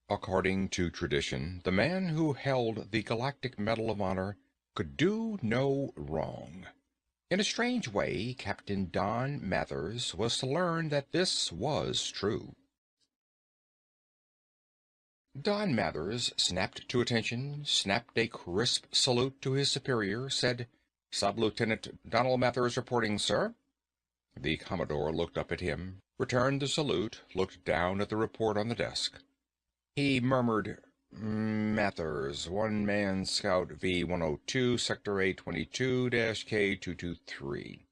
According to tradition, the man who held the Galactic Medal of Honor could do no wrong. In a strange way, Captain Don Mathers was to learn that this was true. Don Mathers snapped to attention, snapped a crisp salute to his superior, said, "Sub-Lieutenant Donald Mathers reporting, sir." The Commodore looked up at him, returned the salute, looked down at the report on the desk. He murmured, "Mathers, one-man scout V-102, Sector A22-K223.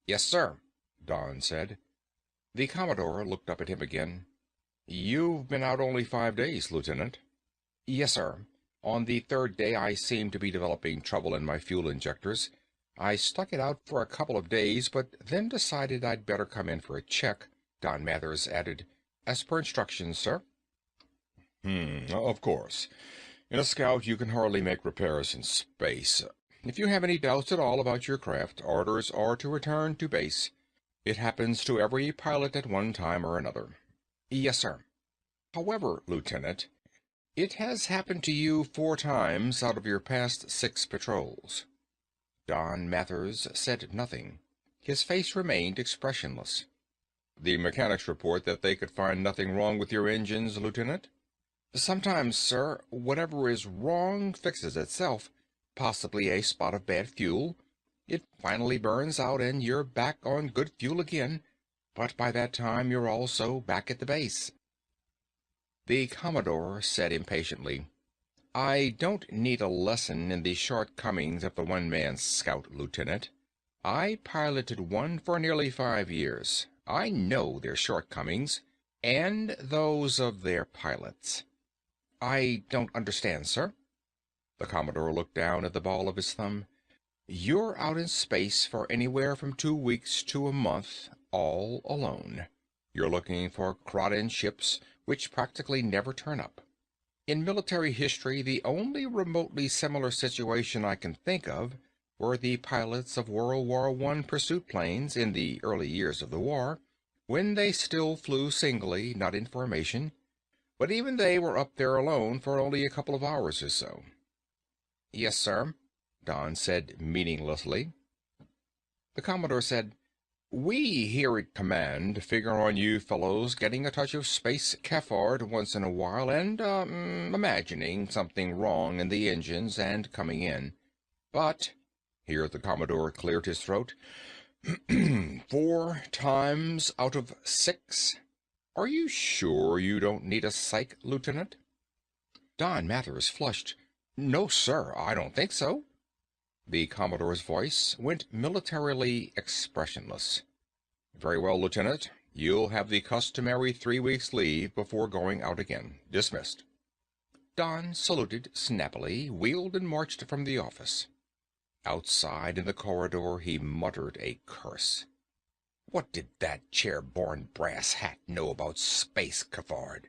"Yes, sir," Don said. The Commodore looked up at him again. "You've been out only 5 days, Lieutenant." "Yes, sir. On the third day I seemed to be developing trouble in my fuel injectors. I stuck it out for a couple of days, but then decided I'd better come in for a check," Don Mathers added. "As per instructions, sir." Of course. In a scout, you can hardly make repairs in space. If you have any doubts at all about your craft, orders are to return to base. It happens to every pilot at one time or another." "Yes, sir." "However, Lieutenant, it has happened to you 4 times out of your past 6 patrols." Don Mathers said nothing. His face remained expressionless. "The mechanics report that they could find nothing wrong with your engines, Lieutenant?" "Sometimes, sir, whatever is wrong fixes itself. Possibly a spot of bad fuel. It finally burns out and you're back on good fuel again. But by that time you're also back at the base." The Commodore said impatiently, "I don't need a lesson in the shortcomings of the one-man scout, Lieutenant. I piloted one for nearly 5 years. I know their shortcomings, and those of their pilots." "I don't understand, sir." The Commodore looked down at the ball of his thumb. "You're out in space for anywhere from 2 weeks to a month, all alone. You're looking for Kraden ships, which practically never turn up. In military history, the only remotely similar situation I can think of were the pilots of World War I pursuit planes in the early years of the war, when they still flew singly, not in formation. But even they were up there alone for only a couple of hours or so." "Yes, sir," Don said meaninglessly. The Commodore said, "We here at Command figure on you fellows getting a touch of space cafard once in a while and, imagining something wrong in the engines and coming in. But," here the Commodore cleared his throat, 4 times out of 6? Are you sure you don't need a psych, Lieutenant?" Don Mathers flushed. "No, sir, I don't think so." The Commodore's voice went militarily expressionless. "Very well, Lieutenant. You'll have the customary 3 weeks' leave before going out again. Dismissed." Don saluted snappily, wheeled and marched from the office. Outside in the corridor he muttered a curse. What did that chair-borne brass hat know about space, cafard?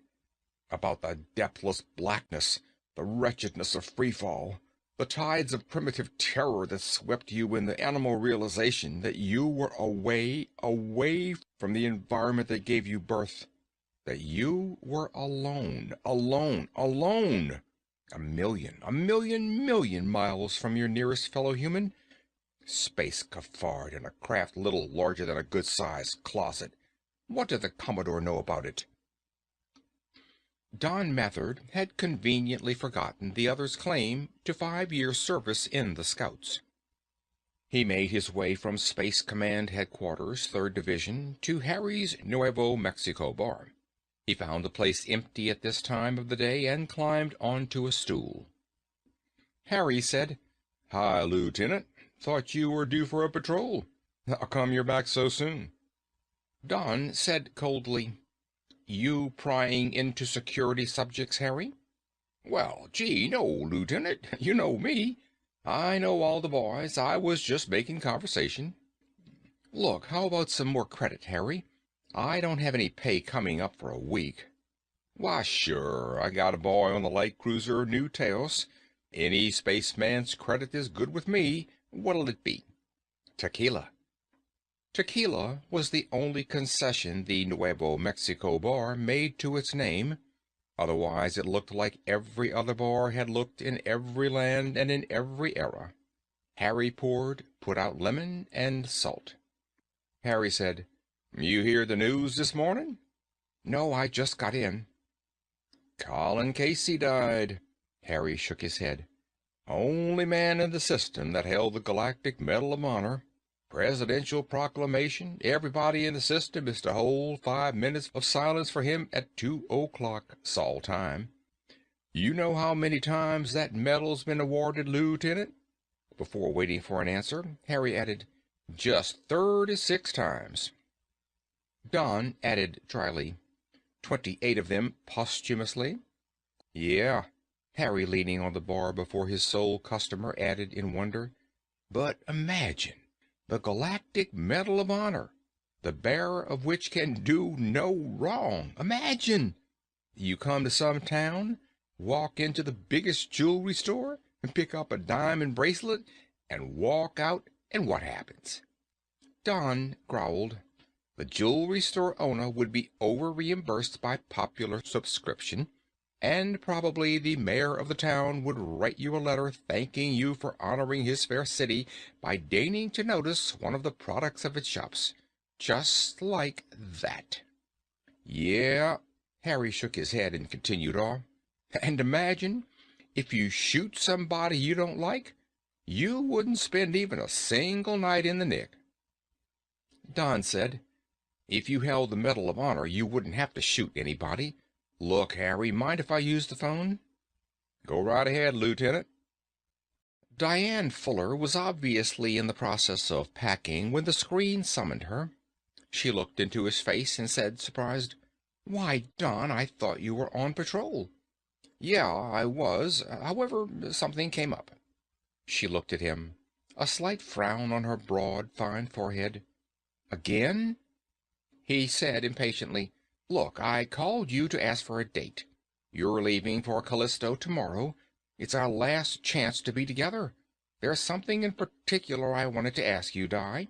About the depthless blackness, the wretchedness of freefall, the tides of primitive terror that swept you in the animal realization that you were away from the environment that gave you birth, that you were alone, alone, a million miles from your nearest fellow human. Space cafard in a craft little larger than a good-sized closet. What did the Commodore know about it? Don Mathers had conveniently forgotten the other's claim to 5 years' service in the Scouts. He made his way from Space Command Headquarters, 3rd Division, to Harry's Nuevo Mexico bar. He found the place empty at this time of the day and climbed onto a stool. Harry said, "Hi, Lieutenant. Thought you were due for a patrol. How come you're back so soon?" Don said coldly, "You prying into security subjects, Harry?" "Well, gee, no, Lieutenant. You know me. I know all the boys. I was just making conversation." "Look, how about some more credit, Harry? I don't have any pay coming up for a week." "Why, sure. I got a boy on the light cruiser New Teos. Any spaceman's credit is good with me. What'll it be?" "Tequila." Tequila was the only concession the Nuevo Mexico bar made to its name. Otherwise, it looked like every other bar had looked in every land and in every era. Harry poured, put out lemon and salt. Harry said, "You hear the news this morning?" "No, I just got in." "Colin Casey died." Harry shook his head. "Only man in the system that held the Galactic Medal of Honor. Presidential proclamation. Everybody in the system is to hold 5 minutes of silence for him at 2 o'clock Sol time. You know how many times that medal's been awarded, Lieutenant?" Before waiting for an answer, Harry added, "Just 36 times." Don added dryly, 28 of them posthumously. "Yeah," Harry, leaning on the bar before his sole customer, added in wonder. "But imagine, the Galactic Medal of Honor, the bearer of which can do no wrong. Imagine! You come to some town, walk into the biggest jewelry store, and pick up a diamond bracelet, and walk out, and what happens?" Don growled. The jewelry store owner would be over-reimbursed by popular subscription, and probably the mayor of the town would write you a letter thanking you for honoring his fair city by deigning to notice one of the products of its shops. Just like that. "Yeah," Harry shook his head and continued on. "And imagine, if you shoot somebody you don't like, you wouldn't spend even a single night in the nick." Don said, "If you held the Medal of Honor, you wouldn't have to shoot anybody. Look, Harry, mind if I use the phone?" "Go right ahead, Lieutenant." Diane Fuller was obviously in the process of packing when the screen summoned her. She looked into his face and said, surprised, "Why, Don, I thought you were on patrol." "Yeah, I was. However, something came up." She looked at him, a slight frown on her broad, fine forehead. "Again?" He said impatiently, "Look, I called you to ask for a date. You're leaving for Callisto tomorrow. It's our last chance to be together. There's something in particular I wanted to ask you, Di."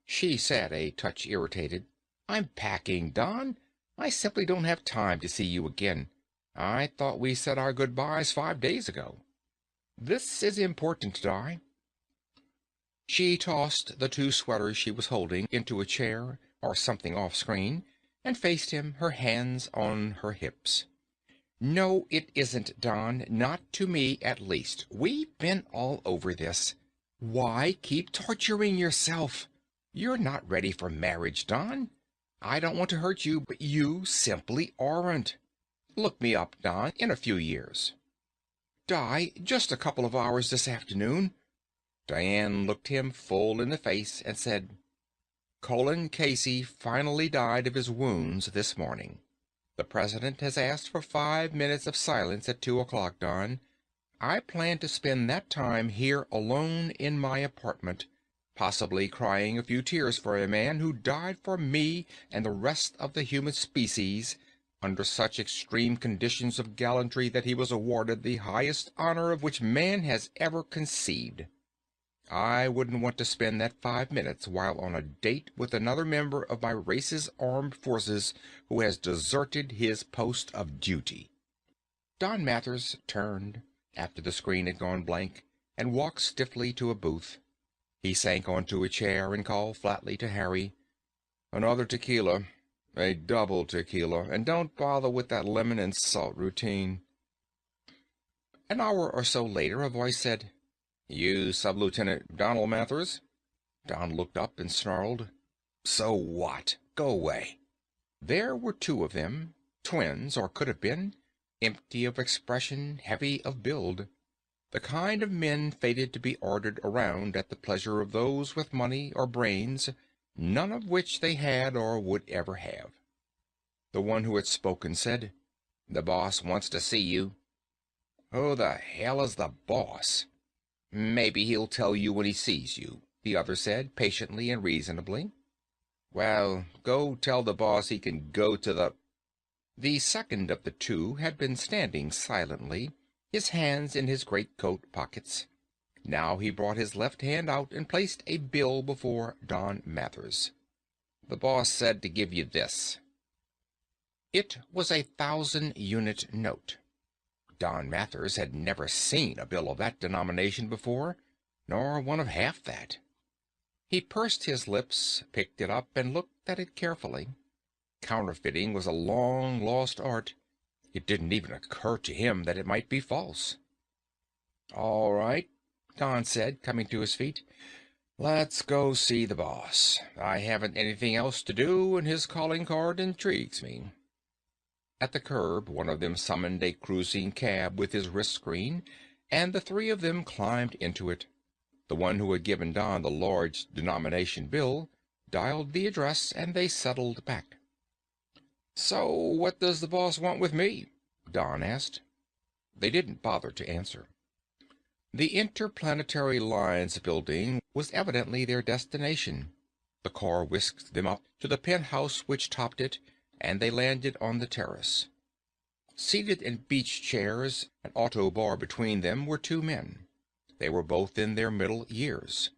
She said, a touch irritated, "I'm packing, Don. I simply don't have time to see you again. I thought we said our goodbyes 5 days ago." "This is important, Di." She tossed the two sweaters she was holding into a chair or something off-screen and faced him, her hands on her hips. "No, it isn't, Don. Not to me, at least. We've been all over this. Why keep torturing yourself? You're not ready for marriage, Don. I don't want to hurt you, but you simply aren't. Look me up, Don, in a few years." "Di, just a couple of hours this afternoon." Diane looked him full in the face and said, "Colin Casey finally died of his wounds this morning. The President has asked for 5 minutes of silence at 2 o'clock, Don. I plan to spend that time here alone in my apartment, possibly crying a few tears for a man who died for me and the rest of the human species under such extreme conditions of gallantry that he was awarded the highest honor of which man has ever conceived. I wouldn't want to spend that 5 minutes while on a date with another member of my race's armed forces who has deserted his post of duty." Don Mathers turned, after the screen had gone blank, and walked stiffly to a booth. He sank onto a chair and called flatly to Harry, "Another tequila. A double tequila. And don't bother with that lemon and salt routine." An hour or so later, a voice said, "You Sub-Lieutenant Donald Mathers?" Don looked up and snarled, "So what? Go away." There were two of them, twins, or could have been, empty of expression, heavy of build, the kind of men fated to be ordered around at the pleasure of those with money or brains, none of which they had or would ever have. The one who had spoken said, "The boss wants to see you." "Who the hell is the boss?" "Maybe he'll tell you when he sees you," the other said, patiently and reasonably. "Well, go tell the boss he can go to the—" The second of the two had been standing silently, his hands in his greatcoat pockets. Now he brought his left hand out and placed a bill before Don Mathers. "The boss said to give you this." It was a 1,000-unit note. Don Mathers had never seen a bill of that denomination before, nor one of half that. He pursed his lips, picked it up, and looked at it carefully. Counterfeiting was a long-lost art. It didn't even occur to him that it might be false. "All right," Don said, coming to his feet. "Let's go see the boss. I haven't anything else to do, and his calling card intrigues me." At the curb, one of them summoned a cruising cab with his wrist screen, and the three of them climbed into it. The one who had given Don the large denomination bill dialed the address, and they settled back. "So what does the boss want with me?" Don asked. They didn't bother to answer. The Interplanetary Lines building was evidently their destination. The car whisked them up to the penthouse which topped it, and they landed on the terrace. Seated in beach chairs, an auto bar between them, were two men. They were both in their middle years.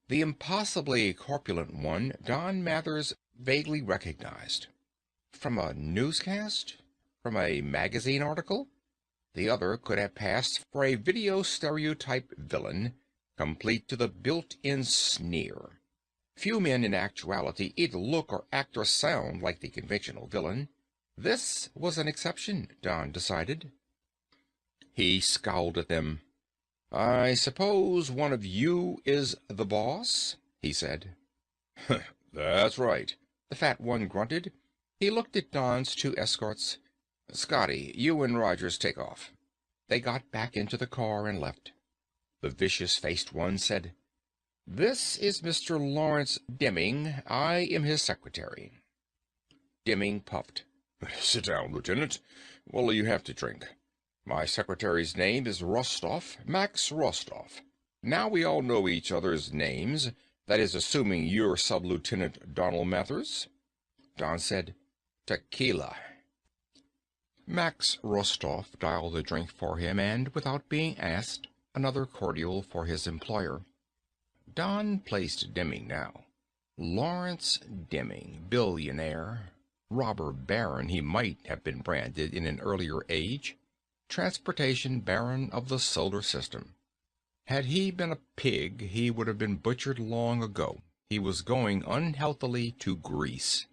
The impossibly corpulent one Don Mathers vaguely recognized. From a newscast? From a magazine article? The other could have passed for a video stereotype villain, complete to the built-in sneer. Few men in actuality either look or act or sound like the conventional villain. This was an exception, Don decided. He scowled at them. "I suppose one of you is the boss?" he said. "That's right," the fat one grunted. He looked at Don's two escorts. "Scotty, you and Rogers take off." They got back into the car and left. The vicious-faced one said, "This is Mr. Lawrence Demming. I am his secretary." Demming puffed. "Sit down, Lieutenant. What'll you have to drink? My secretary's name is Rostov, Max Rostov. Now we all know each other's names. That is, assuming you're Sub-Lieutenant Donald Mathers." Don said, "Tequila." Max Rostov dialed a drink for him, and, without being asked, another cordial for his employer. Don placed Demming now. Lawrence Demming, billionaire. Robber baron he might have been branded in an earlier age. Transportation baron of the solar system. Had he been a pig, he would have been butchered long ago. He was going unhealthily to Greece.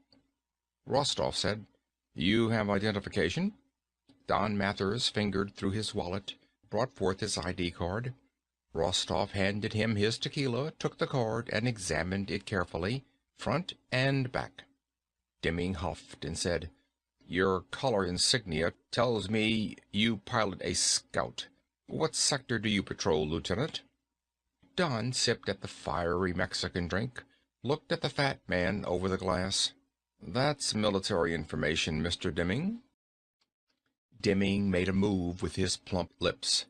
Rostov said, "You have identification?" Don Mathers fingered through his wallet, brought forth his ID card. Rostov handed him his tequila, took the card, and examined it carefully, front and back. Demming huffed and said, "Your color insignia tells me you pilot a scout. What sector do you patrol, Lieutenant?" Don sipped at the fiery Mexican drink, looked at the fat man over the glass. "That's military information, Mr. Demming." Demming made a move with his plump lips.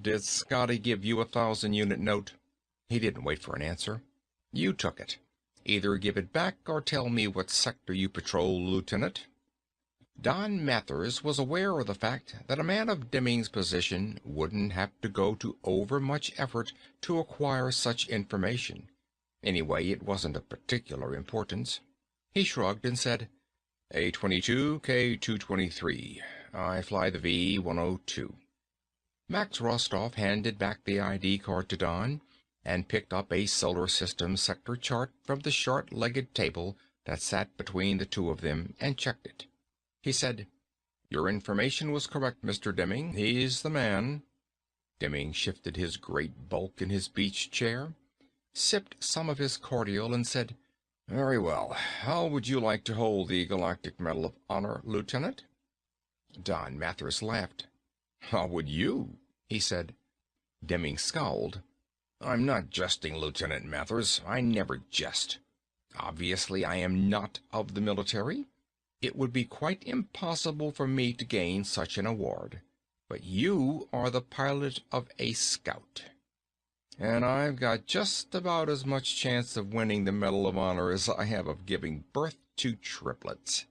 "Did Scotty give you a 1,000-unit note?" He didn't wait for an answer. "You took it. Either give it back or tell me what sector you patrol, Lieutenant." Don Mathers was aware of the fact that a man of Demming's position wouldn't have to go to overmuch effort to acquire such information. Anyway, it wasn't of particular importance. He shrugged and said, "A22, K223. I fly the V-102. Max Rostov handed back the ID card to Don and picked up a solar system sector chart from the short-legged table that sat between the two of them and checked it. He said, "Your information was correct, Mr. Demming. He's the man." Demming shifted his great bulk in his beach chair, sipped some of his cordial, and said, "Very well. How would you like to hold the Galactic Medal of Honor, Lieutenant?" Don Mathers laughed. "How would you?" he said. Demming scowled. "I'm not jesting, Lieutenant Mathers. I never jest. Obviously, I am not of the military. It would be quite impossible for me to gain such an award. But you are the pilot of a scout. And I've got just about as much chance of winning the Medal of Honor as I have of giving birth to triplets."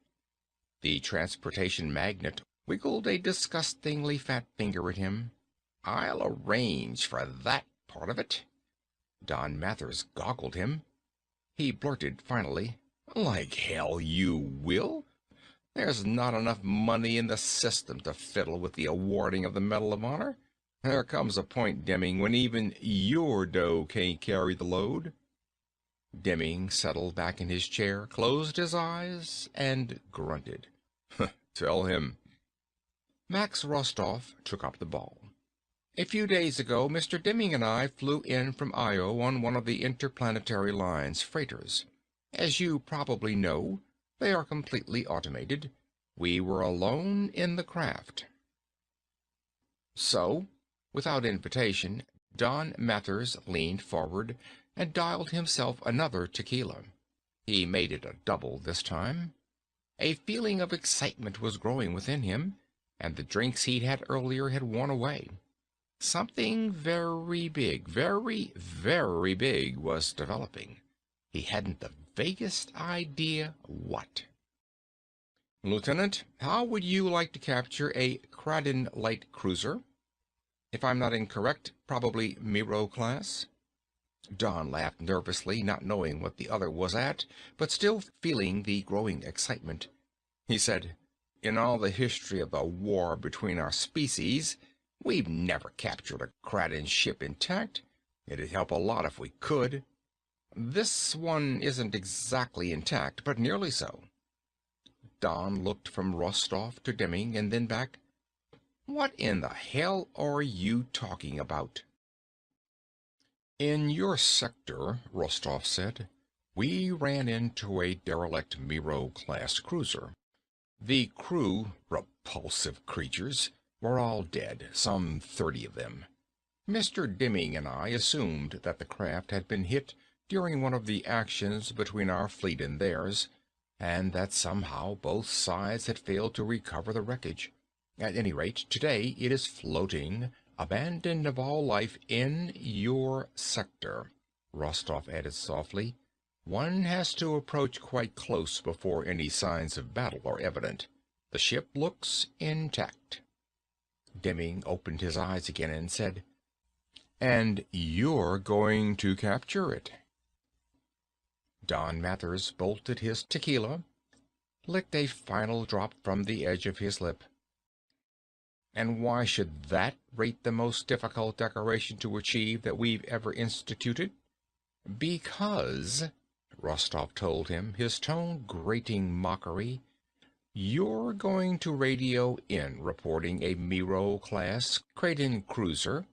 The transportation magnate wiggled a disgustingly fat finger at him. "I'll arrange for that part of it." Don Mathers goggled him. He blurted finally, "Like hell you will. There's not enough money in the system to fiddle with the awarding of the Medal of Honor. There comes a point, Deming, when even your dough can't carry the load. Deming settled back in his chair, closed his eyes, and grunted. Tell him. Max Rostov took up the ball. A few days ago, Mr. Deming and I flew in from Io on one of the Interplanetary Line's freighters. As you probably know, they are completely automated. We were alone in the craft. So, without invitation, Don Mathers leaned forward and dialed himself another tequila. He made it a double this time. A feeling of excitement was growing within him, and the drinks he'd had earlier had worn away. Something very big, very, very big was developing. He hadn't the vaguest idea what. Lieutenant, how would you like to capture a Kraden light cruiser? If I'm not incorrect, probably Miro class? Don laughed nervously, not knowing what the other was at, but still feeling the growing excitement. He said, in all the history of the war between our species, we've never captured a Kraden ship intact. It'd help a lot if we could. This one isn't exactly intact, but nearly so. Don looked from Rostov to Deming and then back. What in the hell are you talking about? In your sector, Rostov said, we ran into a derelict Miro-class cruiser. The crew, repulsive creatures, were all dead, some 30 of them. Mr. Deming and I assumed that the craft had been hit during one of the actions between our fleet and theirs, and that somehow both sides had failed to recover the wreckage. At any rate, today it is floating, abandoned of all life, in your sector, Rostov added softly. One has to approach quite close before any signs of battle are evident. The ship looks intact. Deming opened his eyes again and said, and you're going to capture it. Don Mathers bolted his tequila, licked a final drop from the edge of his lip. And why should that rate the most difficult decoration to achieve that we've ever instituted? Because, Rostov told him, his tone grating mockery, you're going to radio in reporting a Miro-class Kraden cruiser.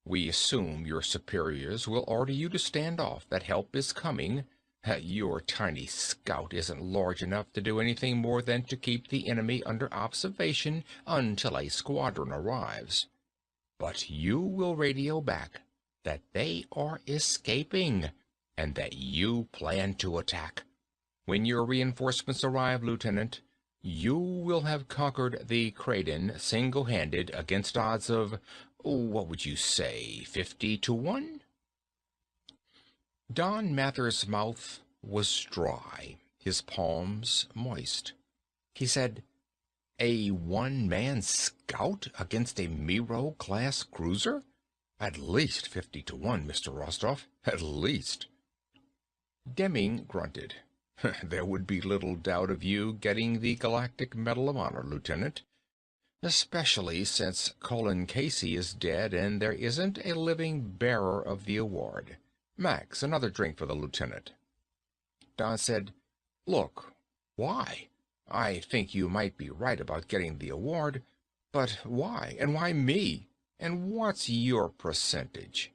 We assume your superiors will order you to stand off, that help is coming. Your tiny scout isn't large enough to do anything more than to keep the enemy under observation until a squadron arrives. But you will radio back that they are escaping, and that you plan to attack. When your reinforcements arrive, Lieutenant, you will have conquered the Kraden single-handed against odds of, what would you say, 50 to 1? Don Mather's mouth was dry, his palms moist. He said, a one-man scout against a Miro-class cruiser? At least 50 to 1, Mr. Rostov, at least. Deming grunted. There would be little doubt of you getting the Galactic Medal of Honor, Lieutenant. Especially since Colin Casey is dead and there isn't a living bearer of the award. Max, another drink for the lieutenant. Don said, look, why? I think you might be right about getting the award, but why? And why me? And what's your percentage?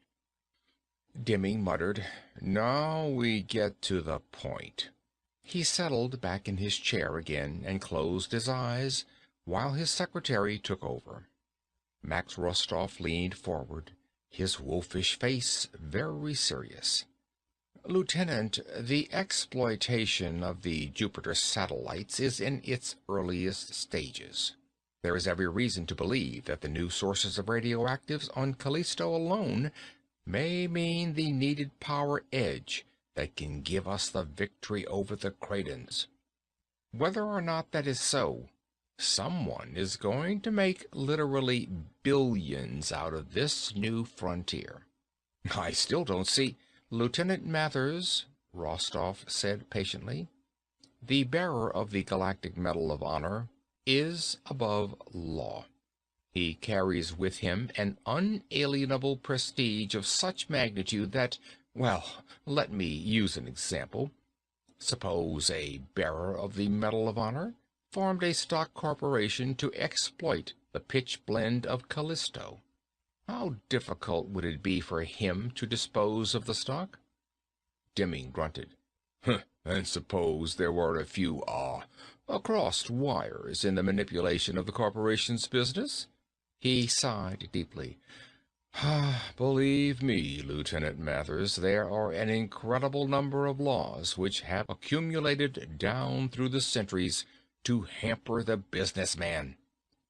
Deming muttered, now we get to the point. He settled back in his chair again and closed his eyes while his secretary took over. Max Rostov leaned forward, his wolfish face very serious. Lieutenant, the exploitation of the Jupiter satellites is in its earliest stages. There is every reason to believe that the new sources of radioactives on Callisto alone may mean the needed power edge that can give us the victory over the Kradens. Whether or not that is so, someone is going to make literally billions out of this new frontier. I still don't see... Lieutenant Mathers, Rostov said patiently, The bearer of the Galactic Medal of Honor is above law. He carries with him an unalienable prestige of such magnitude that, well, let me use an example. Suppose a bearer of the Medal of Honor formed a stock corporation to exploit the pitch blende of Callisto. How difficult would it be for him to dispose of the stock? Deming grunted. And suppose there were a few, crossed wires in the manipulation of the corporation's business? He sighed deeply. Believe me, Lieutenant Mathers, there are an incredible number of laws which have accumulated down through the centuries to hamper the businessman.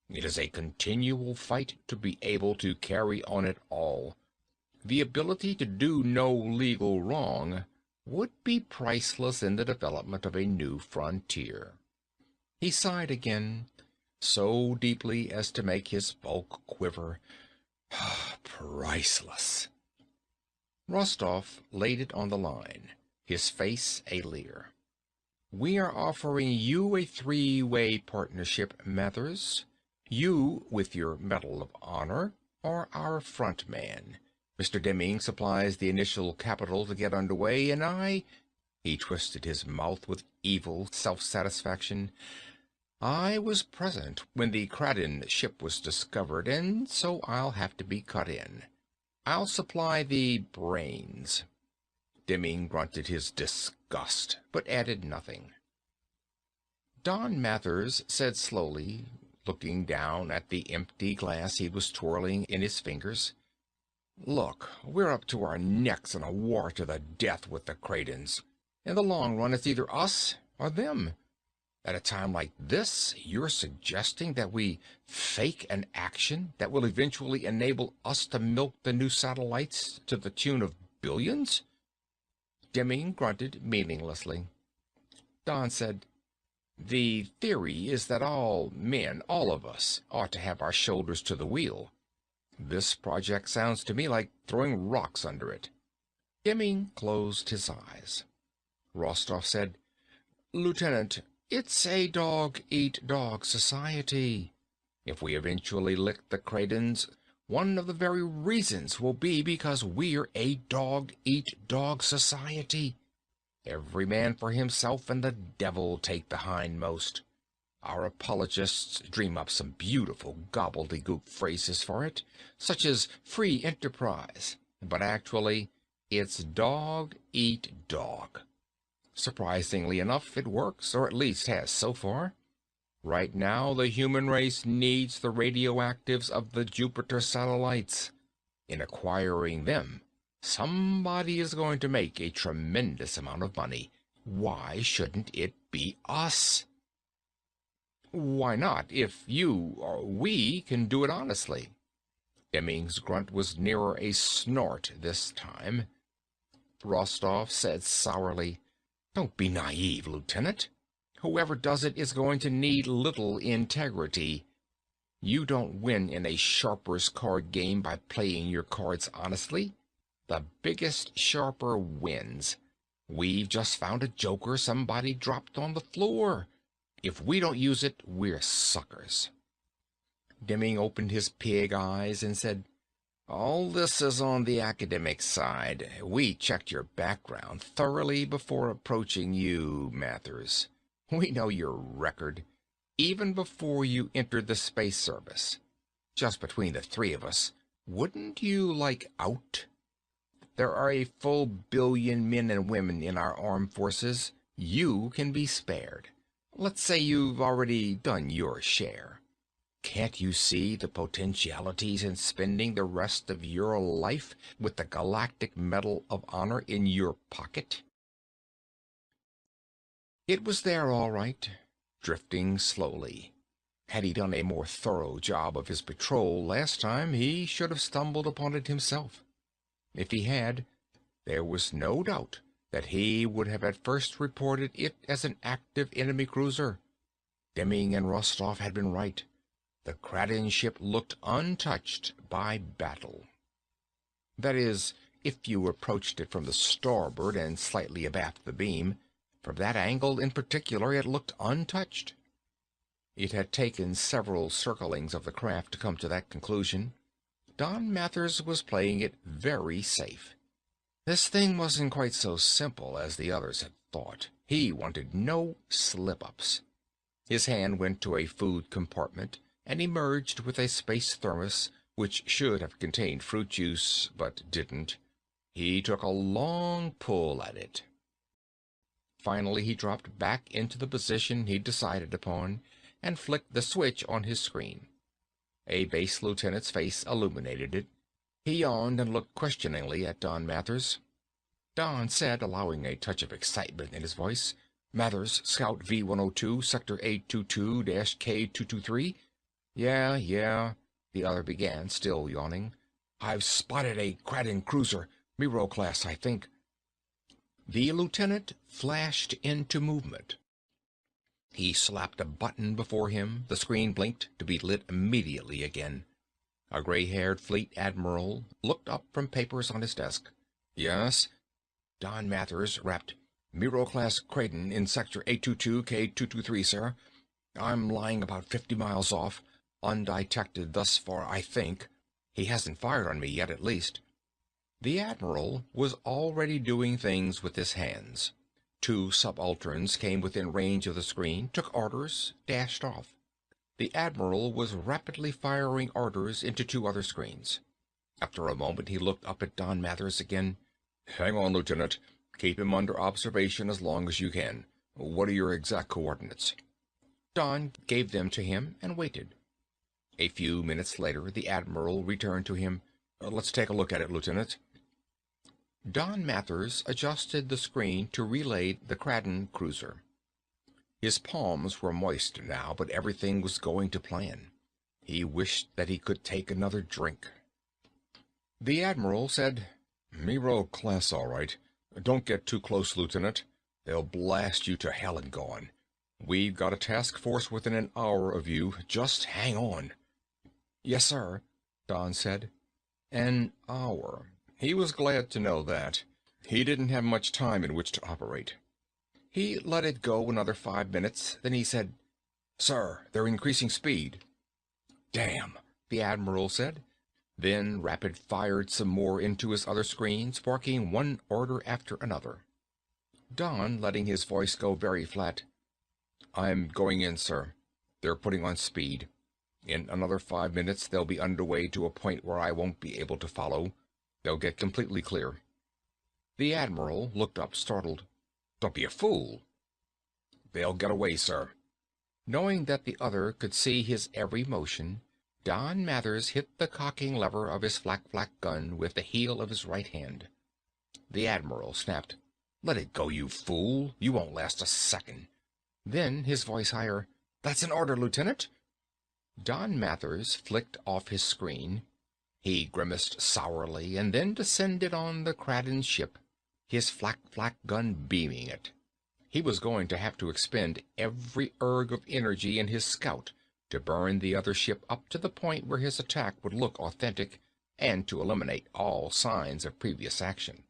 It is a continual fight to be able to carry on it all. The ability to do no legal wrong would be priceless in the development of a new frontier. He sighed again, so deeply as to make his bulk quiver. Priceless. Rostov laid it on the line, his face a leer. We are offering you a three-way partnership, Mathers. You, with your Medal of Honor, are our front man. Mr. Deming supplies the initial capital to get underway, and he twisted his mouth with evil self-satisfaction. I was present when the Kraden ship was discovered, and so I'll have to be cut in. I'll supply the brains. Deming grunted his disgust, but added nothing. Don Mathers said slowly, looking down at the empty glass he was twirling in his fingers, Look, we're up to our necks in a war to the death with the Kradens. In the long run, it's either us or them. At a time like this, you're suggesting that we fake an action that will eventually enable us to milk the new satellites to the tune of billions? Deming grunted meaninglessly. Don said, The theory is that all men, all of us, ought to have our shoulders to the wheel. This project sounds to me like throwing rocks under it. Deming closed his eyes. Rostov said, Lieutenant, it's a dog-eat-dog society. If we eventually lick the Kradens, one of the very reasons will be because we're a dog-eat-dog society. Every man for himself and the devil take the hindmost. Our apologists dream up some beautiful gobbledygook phrases for it, such as free enterprise, but actually, it's dog-eat-dog. Surprisingly enough, it works, or at least has so far. Right now, the human race needs the radioactives of the Jupiter satellites. In acquiring them, somebody is going to make a tremendous amount of money. Why shouldn't it be us? Why not, if you or we can do it honestly? Deming's grunt was nearer a snort this time. Rostov said sourly, Don't be naive, Lieutenant. Whoever does it is going to need little integrity. You don't win in a sharper's card game by playing your cards honestly. The biggest sharper wins. We've just found a joker somebody dropped on the floor. If we don't use it, we're suckers. Deming opened his pig eyes and said, All this is on the academic side. We checked your background thoroughly before approaching you, Mathers. We know your record, even before you entered the space service. Just between the three of us, wouldn't you like out? There are a full billion men and women in our armed forces. You can be spared. Let's say you've already done your share. Can't you see the potentialities in spending the rest of your life with the Galactic Medal of Honor in your pocket? It was there all right, drifting slowly. Had he done a more thorough job of his patrol last time, he should have stumbled upon it himself. If he had, there was no doubt that he would have at first reported it as an active enemy cruiser. Deming and Rostov had been right. The Kraden ship looked untouched by battle. That is, if you approached it from the starboard and slightly abaft the beam, From that angle in particular, it looked untouched. It had taken several circlings of the craft to come to that conclusion. Don Mathers was playing it very safe. This thing wasn't quite so simple as the others had thought. He wanted no slip-ups. His hand went to a food compartment and emerged with a space thermos which should have contained fruit juice, but didn't. He took a long pull at it. Finally, he dropped back into the position he'd decided upon and flicked the switch on his screen. A base lieutenant's face illuminated it. He yawned and looked questioningly at Don Mathers. Don said, allowing a touch of excitement in his voice, "Mathers, Scout V-102, Sector 822-K223. Yeah, the other began, still yawning. "I've spotted a Kraden cruiser, Miro class, I think." The lieutenant flashed into movement. He slapped a button before him. The screen blinked to be lit immediately again. A gray-haired fleet admiral looked up from papers on his desk. "Yes?" Don Mathers rapped. "Miro-class Kraden in Sector 822-K223, sir. I'm lying about 50 miles off, undetected thus far, I think. He hasn't fired on me yet, at least." The admiral was already doing things with his hands. Two subalterns came within range of the screen, took orders, dashed off. The admiral was rapidly firing orders into two other screens. After a moment, he looked up at Don Mathers again. "Hang on, Lieutenant. Keep him under observation as long as you can. What are your exact coordinates?" Don gave them to him and waited. A few minutes later, the admiral returned to him. "Let's take a look at it, Lieutenant." Don Mathers adjusted the screen to relay the Kraden cruiser. His palms were moist now, but everything was going to plan. He wished that he could take another drink. The admiral said, "Miro class, all right. Don't get too close, Lieutenant. They'll blast you to hell and gone. We've got a task force within an hour of you. Just hang on." "Yes, sir," Don said. An hour. He was glad to know that. He didn't have much time in which to operate. He let it go another 5 minutes, then he said, "Sir, they're increasing speed." "Damn," the admiral said, then rapid-fired some more into his other screens, barking one order after another. Don, letting his voice go very flat. "I'm going in, sir. They're putting on speed. In another 5 minutes, they'll be underway to a point where I won't be able to follow. They'll get completely clear." The admiral looked up, startled. "Don't be a fool." "They'll get away, sir." Knowing that the other could see his every motion, Don Mathers hit the cocking lever of his flak-flak gun with the heel of his right hand. The admiral snapped, "Let it go, you fool. You won't last a second." Then, his voice higher, "That's an order, Lieutenant." Don Mathers flicked off his screen. He grimaced sourly and then descended on the Kraden ship, his flak-flak gun beaming it. He was going to have to expend every erg of energy in his scout to burn the other ship up to the point where his attack would look authentic, and to eliminate all signs of previous action.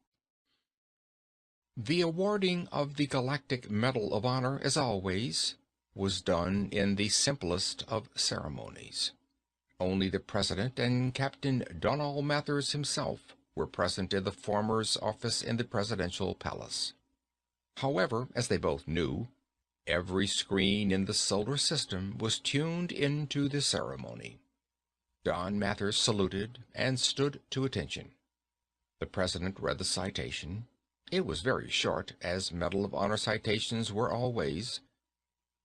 The awarding of the Galactic Medal of Honor, as always, was done in the simplest of ceremonies. Only the President and Captain Donald Mathers himself were present in the former's office in the presidential palace. However, as they both knew, every screen in the solar system was tuned into the ceremony. Don Mathers saluted and stood to attention. The President read the citation. It was very short, as Medal of Honor citations were always.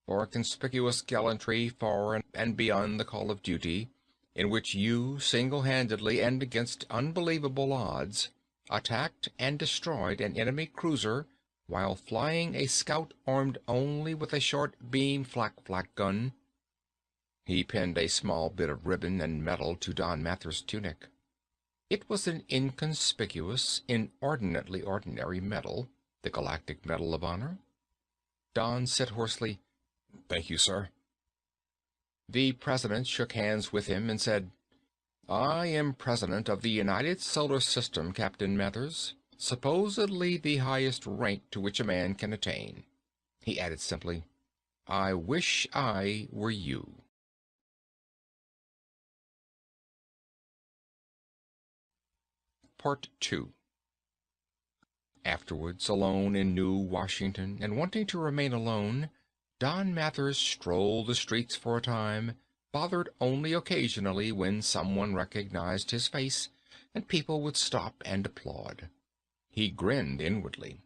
"For conspicuous gallantry for and beyond the call of duty, in which you single-handedly and against unbelievable odds attacked and destroyed an enemy cruiser while flying a scout armed only with a short-beam flak-flak gun." He pinned a small bit of ribbon and metal to Don Mathers' tunic. It was an inconspicuous, inordinately ordinary medal, the Galactic Medal of Honor. Don said hoarsely, "Thank you, sir." The President shook hands with him and said, "I am President of the United Solar System, Captain Mathers, supposedly the highest rank to which a man can attain. he added simply. I wish I were you. Part 2. Afterwards, alone in New Washington, and wanting to remain alone, Don Mathers strolled the streets for a time, bothered only occasionally when someone recognized his face, and people would stop and applaud. He grinned inwardly.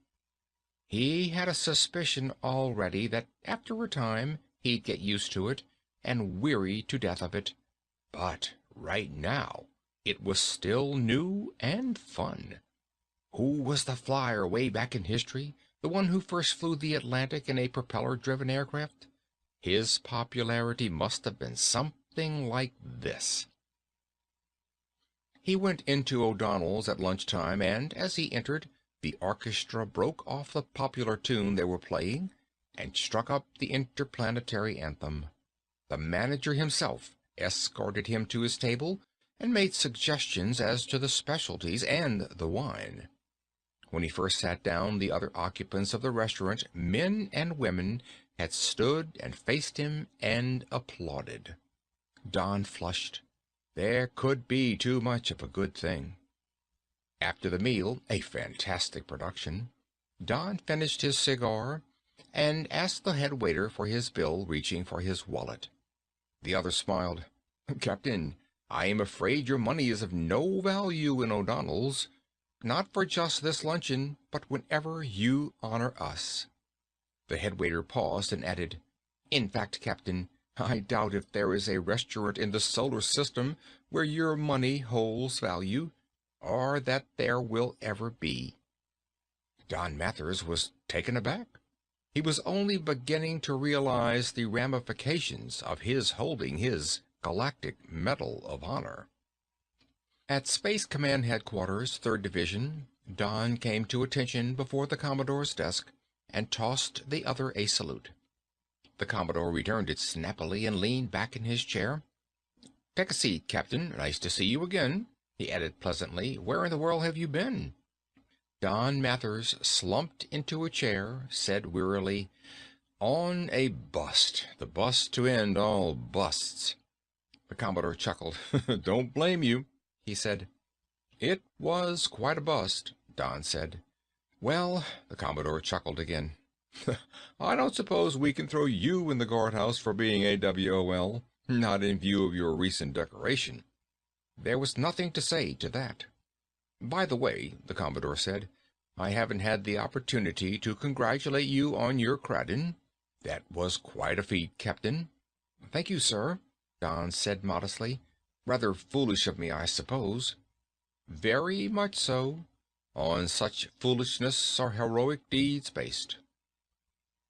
He had a suspicion already that after a time he'd get used to it and weary to death of it, but right now it was still new and fun. Who was the flyer way back in history, the one who first flew the Atlantic in a propeller-driven aircraft? His popularity must have been something like this. He went into O'Donnell's at lunchtime, and as he entered, the orchestra broke off the popular tune they were playing and struck up the interplanetary anthem. The manager himself escorted him to his table and made suggestions as to the specialties and the wine. When he first sat down, the other occupants of the restaurant, men and women, had stood and faced him and applauded. Don flushed. There could be too much of a good thing. After the meal, a fantastic production, Don finished his cigar and asked the head waiter for his bill, reaching for his wallet. The other smiled. Captain, I am afraid your money is of no value in O'Donnell's. Not for just this luncheon, but whenever you honor us. The head waiter paused and added, In fact, Captain, I doubt if there is a restaurant in the solar system where your money holds value, or that there will ever be. Don Mathers was taken aback. He was only beginning to realize the ramifications of his holding his Galactic Medal of Honor. At Space Command Headquarters, 3rd Division, Don came to attention before the Commodore's desk and tossed the other a salute. The Commodore returned it snappily and leaned back in his chair. Take a seat, Captain. Nice to see you again, he added pleasantly. Where in the world have you been? Don Mathers slumped into a chair, said wearily, On a bust. The bust to end all busts. The Commodore chuckled. Don't blame you, he said. It was quite a bust, Don said. Well, the Commodore chuckled again. I don't suppose we can throw you in the guardhouse for being a WOL, not in view of your recent decoration. There was nothing to say to that. By the way, the Commodore said, I haven't had the opportunity to congratulate you on your Cradin. That was quite a feat, Captain. Thank you, sir, Don said modestly. Rather foolish of me, I suppose. Very much so. On such foolishness are heroic deeds based.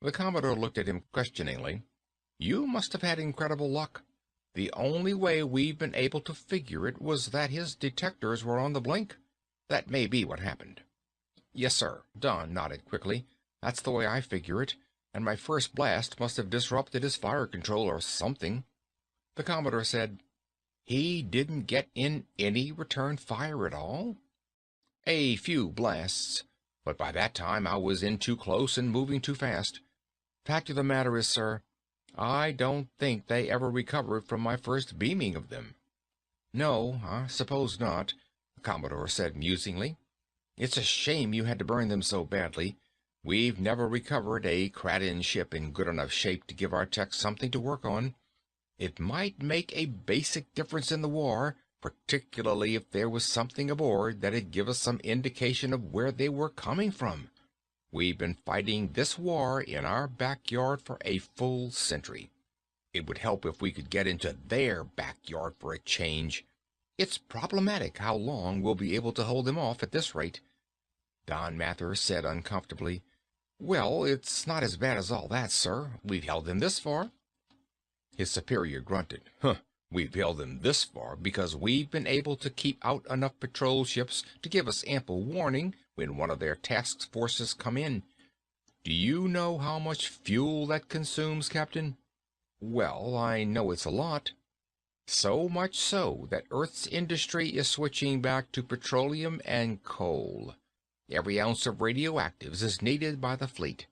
The Commodore looked at him questioningly. You must have had incredible luck. The only way we've been able to figure it was that his detectors were on the blink. That may be what happened. Yes, sir, Don nodded quickly. That's the way I figure it, and my first blast must have disrupted his fire control or something. The Commodore said, He didn't get in any return fire at all? A few blasts, but by that time I was in too close and moving too fast. Fact of the matter is, sir, I don't think they ever recovered from my first beaming of them. No, I suppose not, the Commodore said musingly. It's a shame you had to burn them so badly. We've never recovered a Cradin ship in good enough shape to give our techs something to work on. It might make a basic difference in the war, particularly if there was something aboard that'd give us some indication of where they were coming from. We've been fighting this war in our backyard for a full century. It would help if we could get into their backyard for a change. It's problematic how long we'll be able to hold them off at this rate. Don Mathers said uncomfortably, Well, it's not as bad as all that, sir. We've held them this far. His superior grunted. We've held them this far because we've been able to keep out enough patrol ships to give us ample warning when one of their task forces come in. Do you know how much fuel that consumes, Captain? Well, I know it's a lot. So much so that Earth's industry is switching back to petroleum and coal. Every ounce of radioactives is needed by the fleet.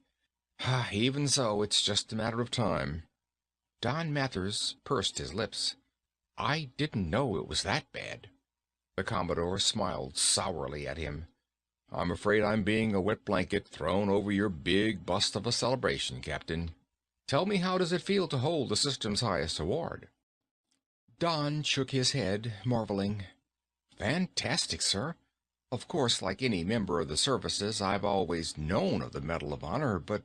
Even so, it's just a matter of time. Don Mathers pursed his lips. I didn't know it was that bad. The Commodore smiled sourly at him. I'm afraid I'm being a wet blanket thrown over your big bust of a celebration, Captain. Tell me, how does it feel to hold the system's highest award? Don shook his head, marveling. Fantastic, sir. Of course, like any member of the services, I've always known of the Medal of Honor, but,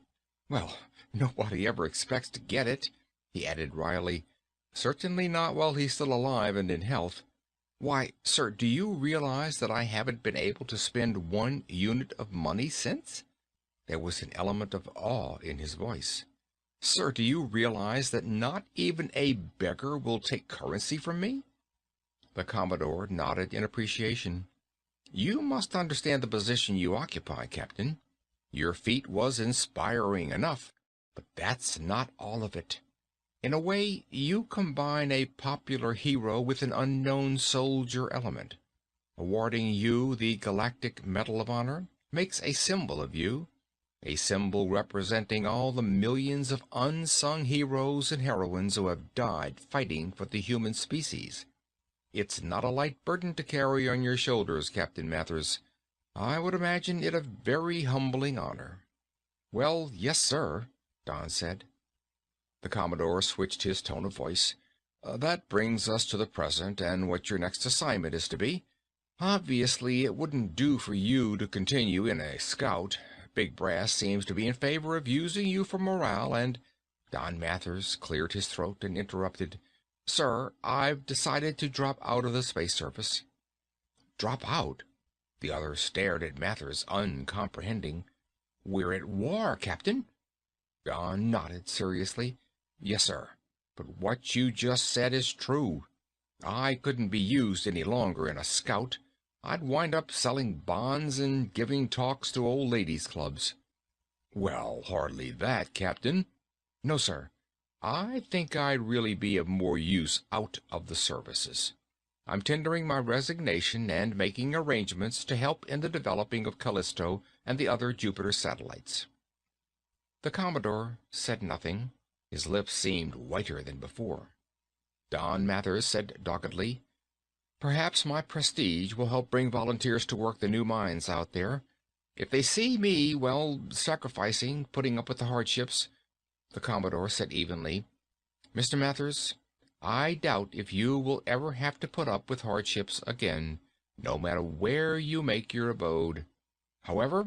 well, nobody ever expects to get it, he added wryly. Certainly not while he's still alive and in health. Why, sir, do you realize that I haven't been able to spend 1 unit of money since? There was an element of awe in his voice. Sir, do you realize that not even a beggar will take currency from me? The Commodore nodded in appreciation. You must understand the position you occupy, Captain. Your feat was inspiring enough, but that's not all of it. In a way, you combine a popular hero with an unknown soldier element. Awarding you the Galactic Medal of Honor makes a symbol of you, a symbol representing all the millions of unsung heroes and heroines who have died fighting for the human species. It's not a light burden to carry on your shoulders, Captain Mathers. I would imagine it a very humbling honor. Well, yes, sir, Don said. The Commodore switched his tone of voice. That brings us to the present and what your next assignment is to be. Obviously, it wouldn't do for you to continue in a scout. Big Brass seems to be in favor of using you for morale, and Don Mathers cleared his throat and interrupted. Sir, I've decided to drop out of the space service. Drop out? The other stared at Mathers, uncomprehending. We're at war, Captain. Don nodded seriously. Yes, sir, but what you just said is true. I couldn't be used any longer in a scout. I'd wind up selling bonds and giving talks to old ladies' clubs. Well, hardly that, Captain. No, sir. I think I'd really be of more use out of the services. I'm tendering my resignation and making arrangements to help in the developing of Callisto and the other Jupiter satellites. The Commodore said nothing. His lips seemed whiter than before. Don Mathers said doggedly, Perhaps my prestige will help bring volunteers to work the new mines out there. If they see me, well, sacrificing, putting up with the hardships, the Commodore said evenly, Mr. Mathers, I doubt if you will ever have to put up with hardships again, no matter where you make your abode. However,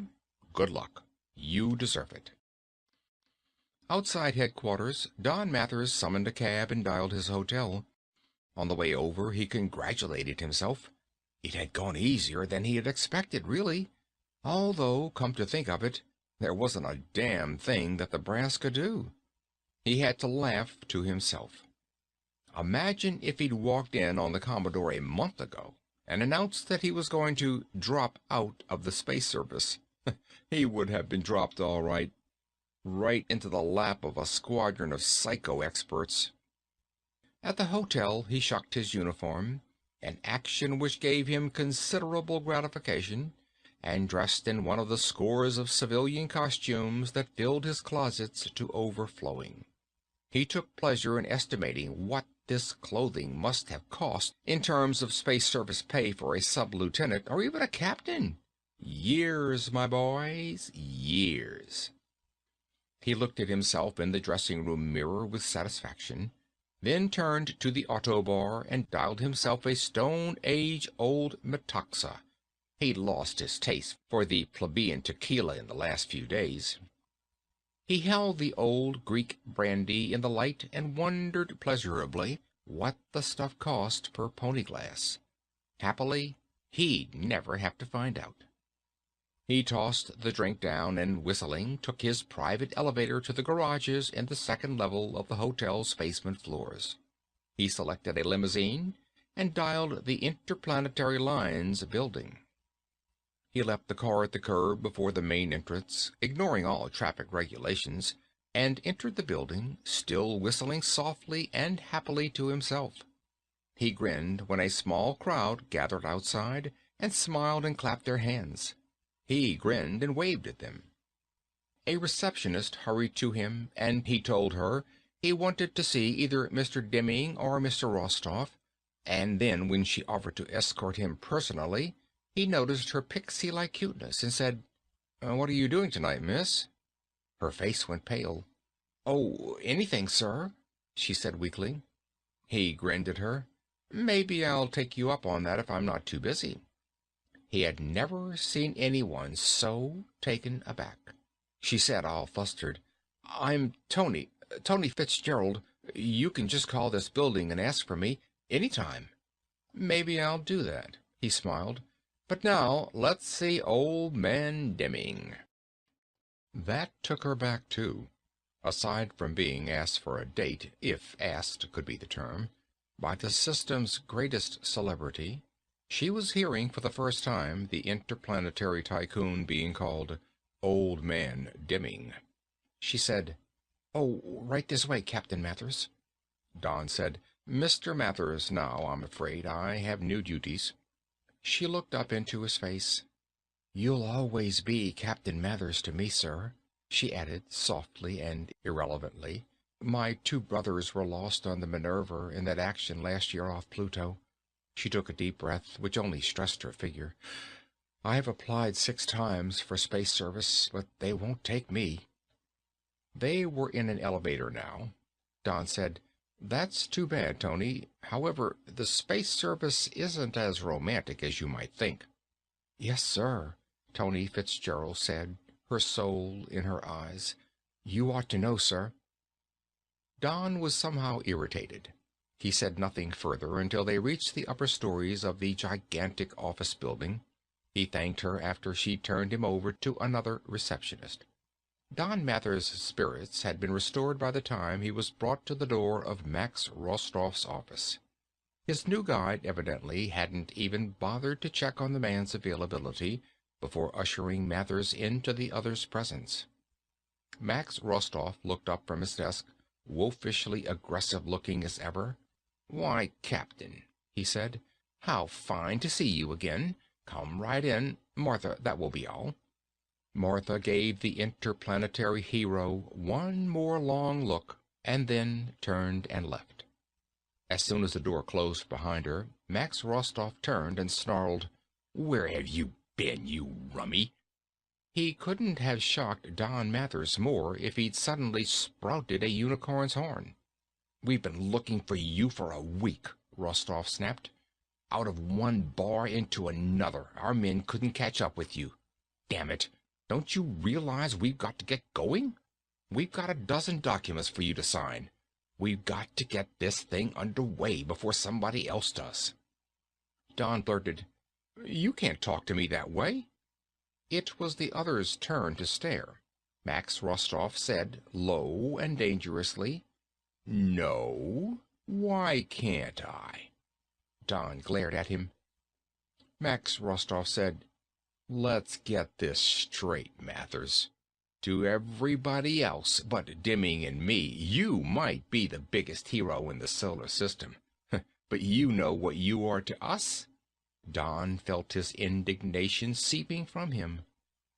good luck. You deserve it. Outside headquarters, Don Mathers summoned a cab and dialed his hotel. On the way over, he congratulated himself. It had gone easier than he had expected, really. Although, come to think of it, there wasn't a damn thing that the brass could do. He had to laugh to himself. Imagine if he'd walked in on the Commodore a month ago and announced that he was going to drop out of the space service. He would have been dropped all right into the lap of a squadron of psycho experts. At the hotel, he shucked his uniform, an action which gave him considerable gratification, and dressed in one of the scores of civilian costumes that filled his closets to overflowing. He took pleasure in estimating what this clothing must have cost in terms of space service pay for a sub-lieutenant or even a captain. Years, my boys, years. He looked at himself in the dressing-room mirror with satisfaction, then turned to the auto bar and dialed himself a stone-age-old Metaxa. He'd lost his taste for the plebeian tequila in the last few days. He held the old Greek brandy in the light and wondered pleasurably what the stuff cost per pony glass. Happily, he'd never have to find out. He tossed the drink down and, whistling, took his private elevator to the garages in the second level of the hotel's basement floors. He selected a limousine and dialed the Interplanetary Lines building. He left the car at the curb before the main entrance, ignoring all traffic regulations, and entered the building, still whistling softly and happily to himself. He grinned when a small crowd gathered outside and smiled and clapped their hands. He grinned and waved at them. A receptionist hurried to him, and he told her he wanted to see either Mr. Demming or Mr. Rostov, and then when she offered to escort him personally, he noticed her pixie-like cuteness and said, "What are you doing tonight, miss?" Her face went pale. "Oh, anything, sir," she said weakly. He grinned at her. "Maybe I'll take you up on that if I'm not too busy." He had never seen anyone so taken aback. She said, all flustered, "I'm Tony Fitzgerald. You can just call this building and ask for me any time." "Maybe I'll do that," he smiled. "But now let's see Old Man Demming." That took her back, too. Aside from being asked for a date, if asked could be the term, by the system's greatest celebrity, she was hearing for the first time the interplanetary tycoon being called Old Man Demming. She said, "Oh, right this way, Captain Mathers." Don said, "Mr. Mathers now, I'm afraid. I have new duties." She looked up into his face. "You'll always be Captain Mathers to me, sir," she added softly and irrelevantly. "My two brothers were lost on the Minerva in that action last year off Pluto." She took a deep breath, which only stressed her figure. "I have applied 6 times for space service, but they won't take me." They were in an elevator now. Don said, "That's too bad, Tony. However, the space service isn't as romantic as you might think." "Yes, sir," Tony Fitzgerald said, her soul in her eyes. "You ought to know, sir." Don was somehow irritated. He said nothing further until they reached the upper stories of the gigantic office building. He thanked her after she turned him over to another receptionist. Don Mather's spirits had been restored by the time he was brought to the door of Max Rostov's office. His new guide evidently hadn't even bothered to check on the man's availability before ushering Mathers into the other's presence. Max Rostov looked up from his desk, wolfishly aggressive-looking as ever. "Why, Captain," he said, "how fine to see you again. Come right in. Martha, that will be all." Martha gave the interplanetary hero one more long look, and then turned and left. As soon as the door closed behind her, Max Rostov turned and snarled, "Where have you been, you rummy?" He couldn't have shocked Don Mathers more if he'd suddenly sprouted a unicorn's horn. "We've been looking for you for a week," Rostov snapped. "Out of one bar into another, our men couldn't catch up with you. Damn it, don't you realize we've got to get going? We've got a dozen documents for you to sign. We've got to get this thing underway before somebody else does." Don blurted, "You can't talk to me that way." It was the other's turn to stare. Max Rostov said, low and dangerously, "No? Why can't I?" Don glared at him. Max Rostov said, "Let's get this straight, Mathers. To everybody else but Demming and me, you might be the biggest hero in the solar system. But you know what you are to us?" Don felt his indignation seeping from him.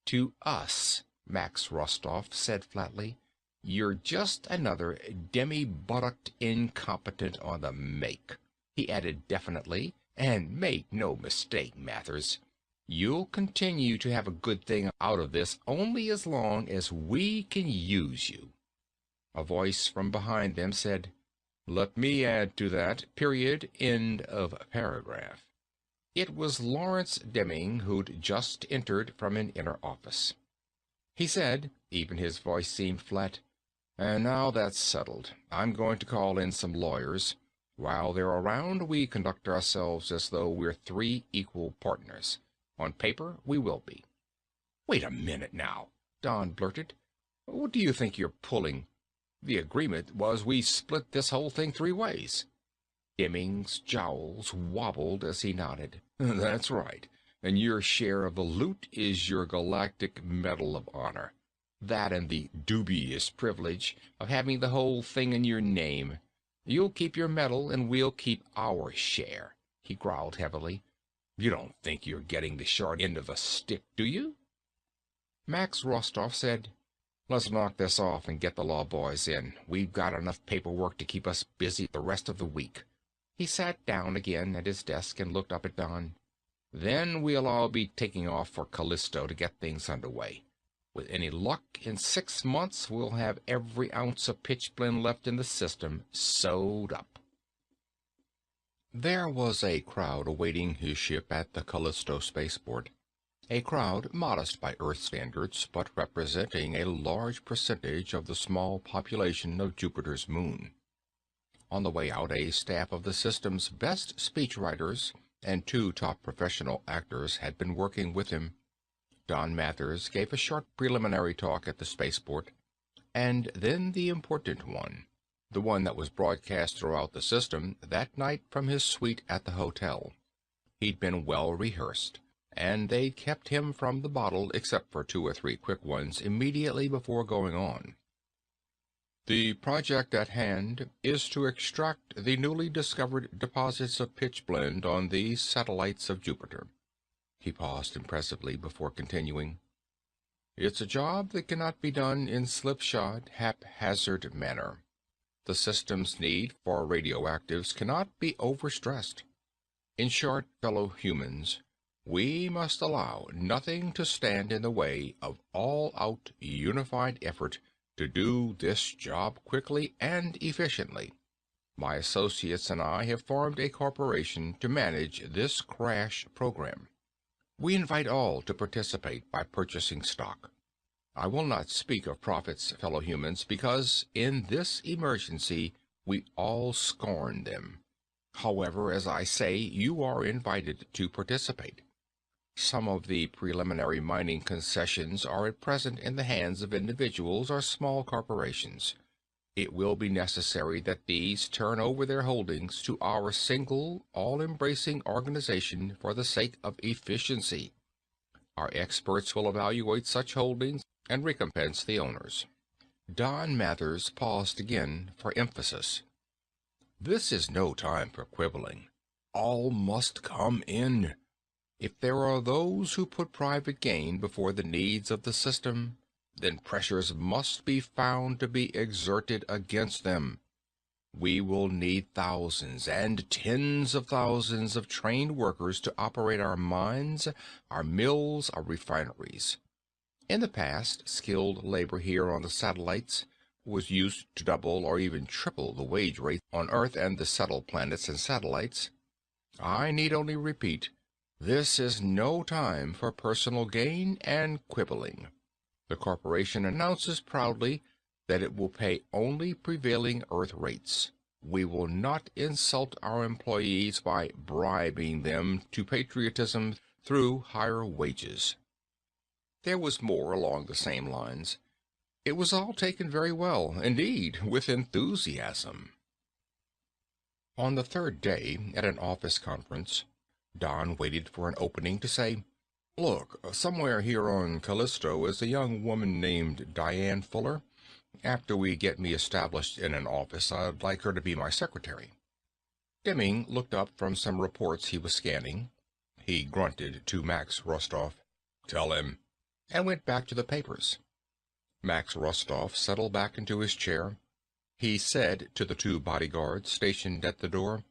"To us," Max Rostov said flatly, "you're just another demi-buttocked incompetent on the make." He added definitely, "And make no mistake, Mathers, you'll continue to have a good thing out of this only as long as we can use you." A voice from behind them said, "Let me add to that. Period. End of paragraph." It was Lawrence Demming, who'd just entered from an inner office. He said, even his voice seemed flat, "And now that's settled, I'm going to call in some lawyers. While they're around, we conduct ourselves as though we're 3 equal partners. On paper, we will be." "Wait a minute now," Don blurted. "What do you think you're pulling? The agreement was we split this whole thing 3 ways." Demming's jowls wobbled as he nodded. "That's right. And your share of the loot is your Galactic Medal of Honor. That and the dubious privilege of having the whole thing in your name. You'll keep your medal and we'll keep our share," he growled heavily. "You don't think you're getting the short end of the stick, do you?" Max Rostov said, Let's knock this off and get the law boys in. We've got enough paperwork to keep us busy the rest of the week." He sat down again at his desk and looked up at Don. "Then we'll all be taking off for Callisto to get things underway. With any luck, in 6 months we'll have every ounce of pitchblende left in the system sewed up." There was a crowd awaiting his ship at the Callisto spaceport. A crowd modest by Earth standards, but representing a large percentage of the small population of Jupiter's moon. On the way out, a staff of the system's best speechwriters and 2 top professional actors had been working with him. Don Mathers gave a short preliminary talk at the spaceport, and then the important one, the one that was broadcast throughout the system that night from his suite at the hotel. He'd been well rehearsed, and they'd kept him from the bottle except for 2 or 3 quick ones immediately before going on. "The project at hand is to extract the newly discovered deposits of pitchblende on these satellites of Jupiter." He paused impressively before continuing. "It's a job that cannot be done in slipshod, haphazard manner. The system's need for radioactives cannot be overstressed. In short, fellow humans, we must allow nothing to stand in the way of all-out unified effort to do this job quickly and efficiently. My associates and I have formed a corporation to manage this crash program. We invite all to participate by purchasing stock. I will not speak of profits, fellow humans, because in this emergency we all scorn them. However, as I say, you are invited to participate. Some of the preliminary mining concessions are at present in the hands of individuals or small corporations. It will be necessary that these turn over their holdings to our single, all-embracing organization for the sake of efficiency. Our experts will evaluate such holdings and recompense the owners." Don Mathers paused again for emphasis. "This is no time for quibbling. All must come in. If there are those who put private gain before the needs of the system, then pressures must be found to be exerted against them. We will need thousands and tens of thousands of trained workers to operate our mines, our mills, our refineries. In the past, skilled labor here on the satellites was used to double or even triple the wage rate on Earth and the settled planets and satellites. I need only repeat, this is no time for personal gain and quibbling. The corporation announces proudly that it will pay only prevailing Earth rates. We will not insult our employees by bribing them to patriotism through higher wages." There was more along the same lines. It was all taken very well, indeed, with enthusiasm. On the 3rd day, at an office conference, Don waited for an opening to say, "Look, somewhere here on Callisto is a young woman named Diane Fuller. After we get me established in an office, I'd like her to be my secretary." Deming looked up from some reports he was scanning. He grunted to Max Rostov, "Tell him," and went back to the papers. Max Rostov settled back into his chair. He said to the 2 bodyguards stationed at the door,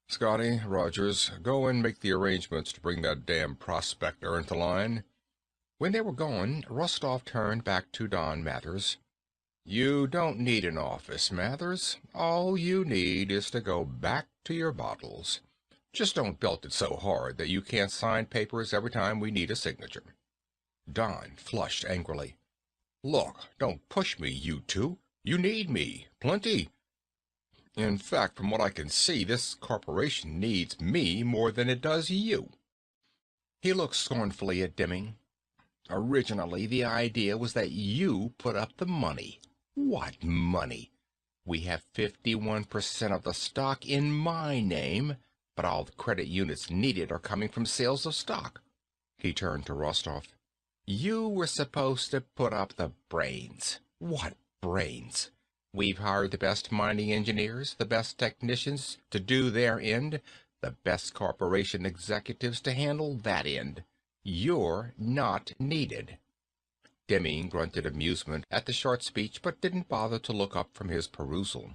"Scotty, Rogers, go and make the arrangements to bring that damn prospector into line." When they were gone, Rostov turned back to Don Mathers. "You don't need an office, Mathers. All you need is to go back to your bottles. Just don't belt it so hard that you can't sign papers every time we need a signature." Don flushed angrily. "Look, don't push me, you 2. You need me. Plenty. In fact, from what I can see, this corporation needs me more than it does you." He looked scornfully at Deming. "Originally, the idea was that you put up the money." "What money? We have 51% of the stock in my name, but all the credit units needed are coming from sales of stock." He turned to Rostov. "You were supposed to put up the brains." "What brains? We've hired the best mining engineers, the best technicians to do their end, the best corporation executives to handle that end. You're not needed." Deming grunted amusement at the short speech, but didn't bother to look up from his perusal.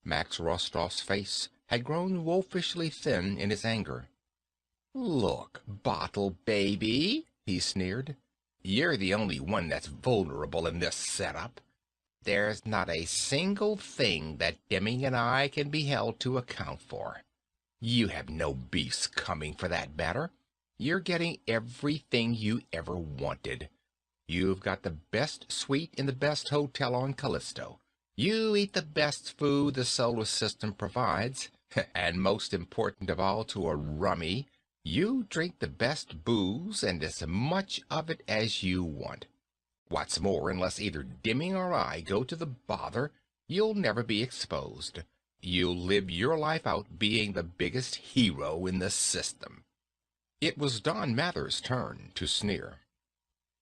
Max Rostov's face had grown wolfishly thin in his anger. "Look, Bottle Baby," he sneered. "You're the only one that's vulnerable in this setup. There's not a single thing that Deming and I can be held to account for. You have no beefs coming for that matter. You're getting everything you ever wanted. You've got the best suite in the best hotel on Callisto. You eat the best food the solar system provides. And most important of all to a rummy, you drink the best booze and as much of it as you want. What's more, unless either Deming or I go to the bother, you'll never be exposed. You'll live your life out being the biggest hero in the system." It was Don Mather's turn to sneer.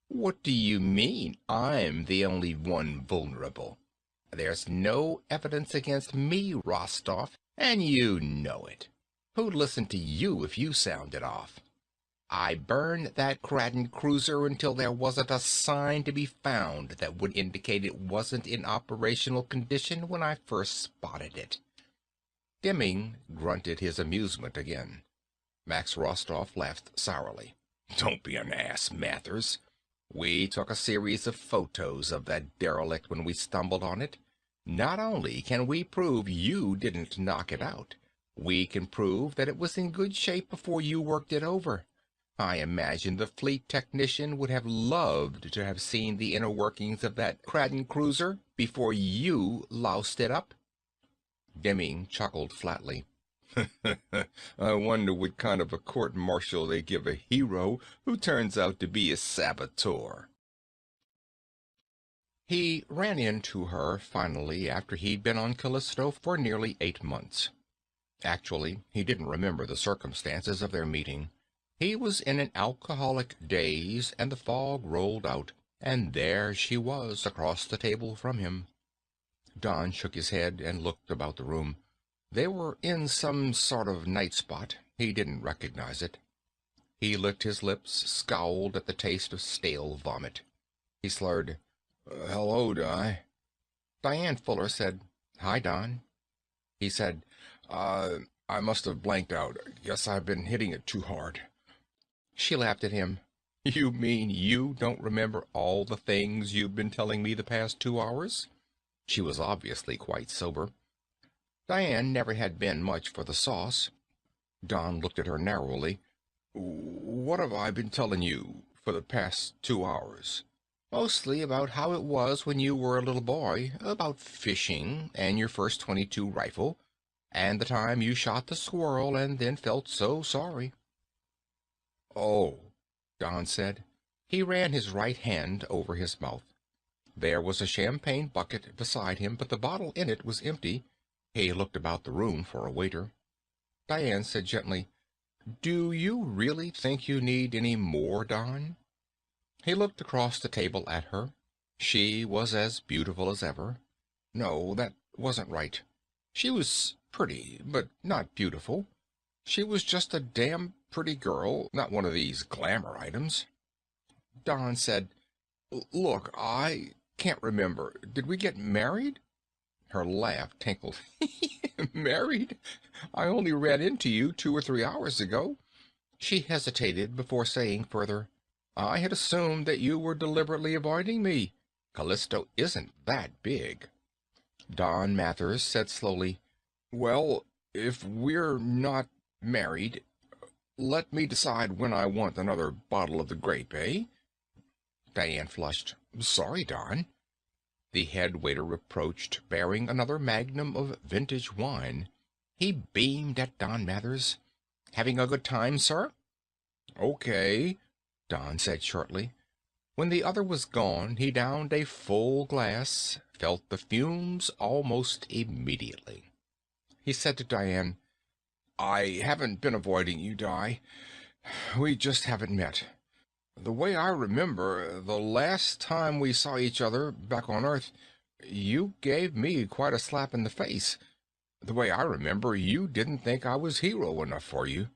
"What do you mean I'm the only one vulnerable? There's no evidence against me, Rostov, and you know it. Who'd listen to you if you sounded off? I burned that Kraden cruiser until there wasn't a sign to be found that would indicate it wasn't in operational condition when I first spotted it." Deming grunted his amusement again. Max Rostov laughed sourly. "Don't be an ass, Mathers. We took a series of photos of that derelict when we stumbled on it. Not only can we prove you didn't knock it out, we can prove that it was in good shape before you worked it over. I imagine the fleet technician would have loved to have seen the inner workings of that Kraden cruiser before you loused it up." Deming chuckled flatly. "I wonder what kind of a court-martial they give a hero who turns out to be a saboteur." He ran into her finally after he'd been on Callisto for nearly 8 months. Actually, he didn't remember the circumstances of their meeting. He was in an alcoholic daze, and the fog rolled out, and there she was across the table from him. Don shook his head and looked about the room. They were in some sort of night spot. He didn't recognize it. He licked his lips, scowled at the taste of stale vomit. He slurred, "Hello, Di." Diane Fuller said, "Hi, Don." He said, I must have blanked out. Guess I've been hitting it too hard." She laughed at him. "You mean you don't remember all the things you've been telling me the past 2 hours?" She was obviously quite sober. Diane never had been much for the sauce. Don looked at her narrowly. "What have I been telling you for the past 2 hours?" "Mostly about how it was when you were a little boy, about fishing, and your first .22 rifle, and the time you shot the squirrel and then felt so sorry." "Oh," Don said. He ran his right hand over his mouth. There was a champagne bucket beside him, but the bottle in it was empty. He looked about the room for a waiter. Diane said gently, "Do you really think you need any more, Don?" He looked across the table at her. She was as beautiful as ever. No, that wasn't right. She was pretty, but not beautiful. She was just a damn pretty girl, not one of these glamour items. Don said, "Look, I can't remember. Did we get married?" Her laugh tinkled. "Married? I only ran into you 2 or 3 hours ago." She hesitated before saying further, "I had assumed that you were deliberately avoiding me. Callisto isn't that big." Don Mathers said slowly, "Well, if we're not married, let me decide when I want another bottle of the grape, eh?" Diane flushed. "Sorry, Don." The head waiter approached, bearing another magnum of vintage wine. He beamed at Don Mathers. "Having a good time, sir?" "Okay," Don said shortly. When the other was gone, he downed a full glass, felt the fumes almost immediately. He said to Diane, "I haven't been avoiding you, Di. We just haven't met. The way I remember, the last time we saw each other back on Earth, you gave me quite a slap in the face. The way I remember, you didn't think I was hero enough for you."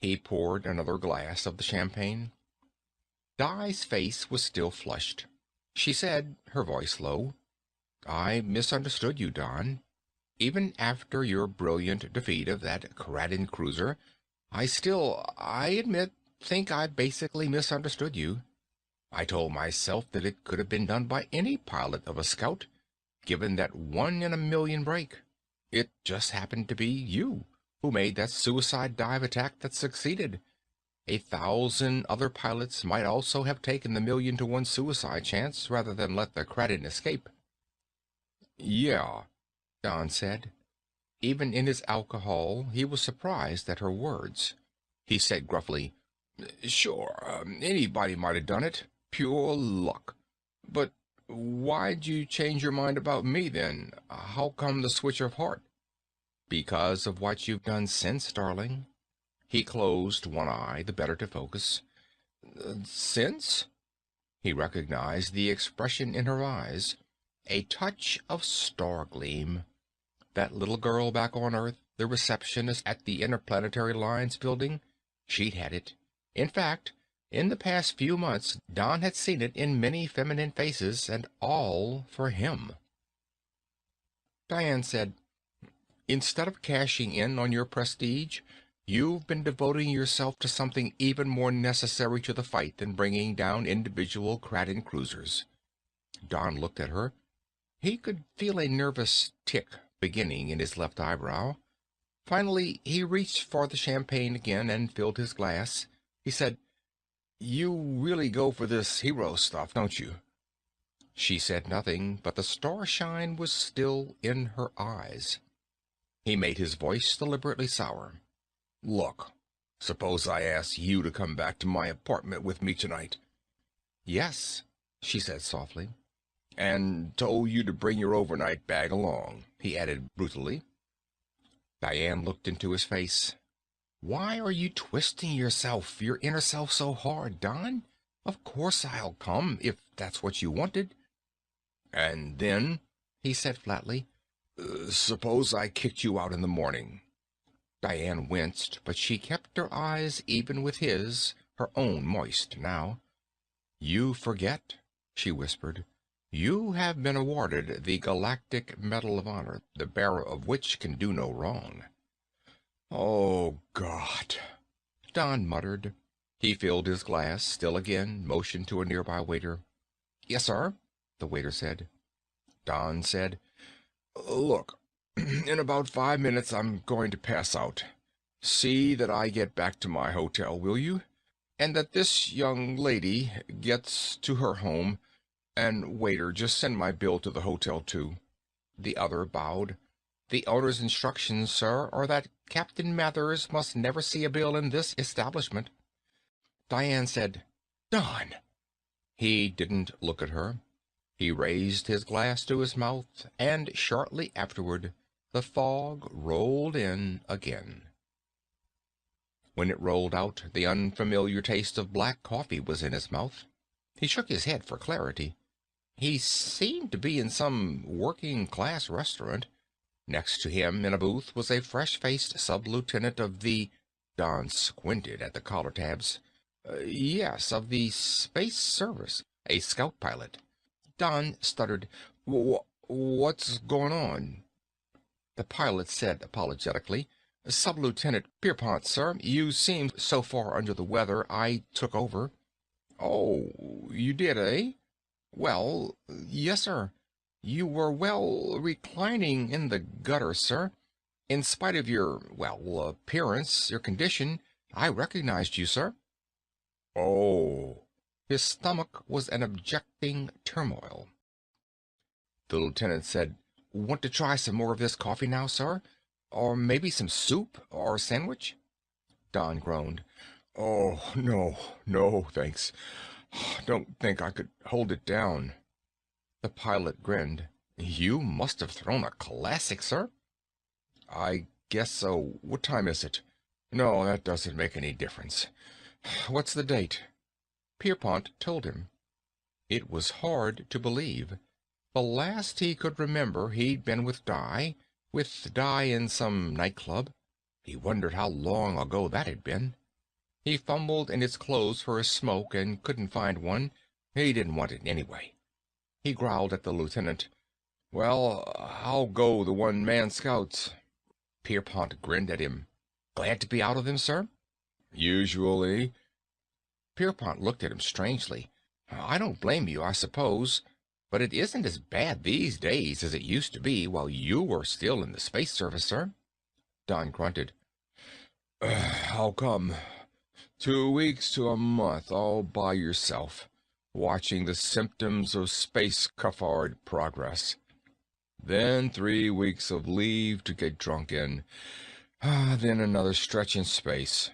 He poured another glass of the champagne. Di's face was still flushed. She said, her voice low, "I misunderstood you, Don. Even after your brilliant defeat of that Kraden cruiser, I admit, think I basically misunderstood you. I told myself that it could have been done by any pilot of a scout, given that 1 in a million break. It just happened to be you who made that suicide dive attack that succeeded. 1,000 other pilots might also have taken the 1,000,000 to 1 suicide chance rather than let the Kraden escape." "Yeah," Don said. Even in his alcohol, he was surprised at her words. He said gruffly, "Sure, anybody might have done it. Pure luck. But why'd you change your mind about me, then? How come the switch of heart?" "Because of what you've done since, darling." He closed one eye, the better to focus. "Since?" He recognized the expression in her eyes, a touch of star gleam. That little girl back on Earth, the receptionist at the Interplanetary Lines building, she'd had it. In fact, in the past few months, Don had seen it in many feminine faces, and all for him. Diane said, "Instead of cashing in on your prestige, you've been devoting yourself to something even more necessary to the fight than bringing down individual Kraden cruisers." Don looked at her. He could feel a nervous tick beginning in his left eyebrow. Finally, he reached for the champagne again and filled his glass. He said, "You really go for this hero stuff, don't you?" She said nothing, but the starshine was still in her eyes. He made his voice deliberately sour. "Look, suppose I ask you to come back to my apartment with me tonight." "Yes," she said softly. "And told you to bring your overnight bag along," he added brutally. Diane looked into his face. "Why are you twisting your inner self so hard, Don? Of course I'll come, if that's what you wanted." "And then," he said flatly, "suppose I kicked you out in the morning." Diane winced, but she kept her eyes even with his, her own moist now. "You forget," she whispered. "You have been awarded the Galactic Medal of Honor, the bearer of which can do no wrong." "Oh, God," Don muttered. He filled his glass, still again, motioned to a nearby waiter. "Yes, sir," the waiter said. Don said, "Look, in about 5 minutes I'm going to pass out. See that I get back to my hotel, will you? And that this young lady gets to her home. And waiter, just send my bill to the hotel, too." The other bowed. "The owner's instructions, sir, are that Captain Mathers must never see a bill in this establishment." Diane said, "Don!" He didn't look at her. He raised his glass to his mouth, and shortly afterward the fog rolled in again. When it rolled out, the unfamiliar taste of black coffee was in his mouth. He shook his head for clarity. He seemed to be in some working-class restaurant. Next to him in a booth was a fresh-faced sub-lieutenant of the— Don squinted at the collar tabs. Yes, of the Space Service, a scout pilot. Don stuttered, "What's going on?" The pilot said apologetically, "Sub-Lieutenant Pierpont, sir, you seemed so far under the weather I took over." "Oh, you did, eh?" "Well, yes, sir. You were, well, reclining in the gutter, sir. In spite of your, well, appearance, your condition, I recognized you, sir." "Oh." His stomach was an objecting turmoil. The lieutenant said, "Want to try some more of this coffee now, sir? Or maybe some soup or sandwich?" Don groaned. "Oh, no, thanks. Don't think I could hold it down." The pilot grinned. "You must have thrown a classic, sir." "I guess so. What time is it?" "No, that doesn't make any difference. What's the date?" Pierpont told him. It was hard to believe. The last he could remember, he'd been with Di in some nightclub. He wondered how long ago that had been. He fumbled in his clothes for a smoke and couldn't find one. He didn't want it anyway. He growled at the lieutenant. Well, how go the one-man scouts? Pierpont grinned at him. Glad to be out of them, sir? Usually. Pierpont looked at him strangely. I don't blame you, I suppose, but it isn't as bad these days as it used to be while you were still in the space service, sir. Don grunted. How come? 2 weeks to a month all by yourself, watching the symptoms of space cafard progress. Then 3 weeks of leave to get drunk in. Then another stretch in space.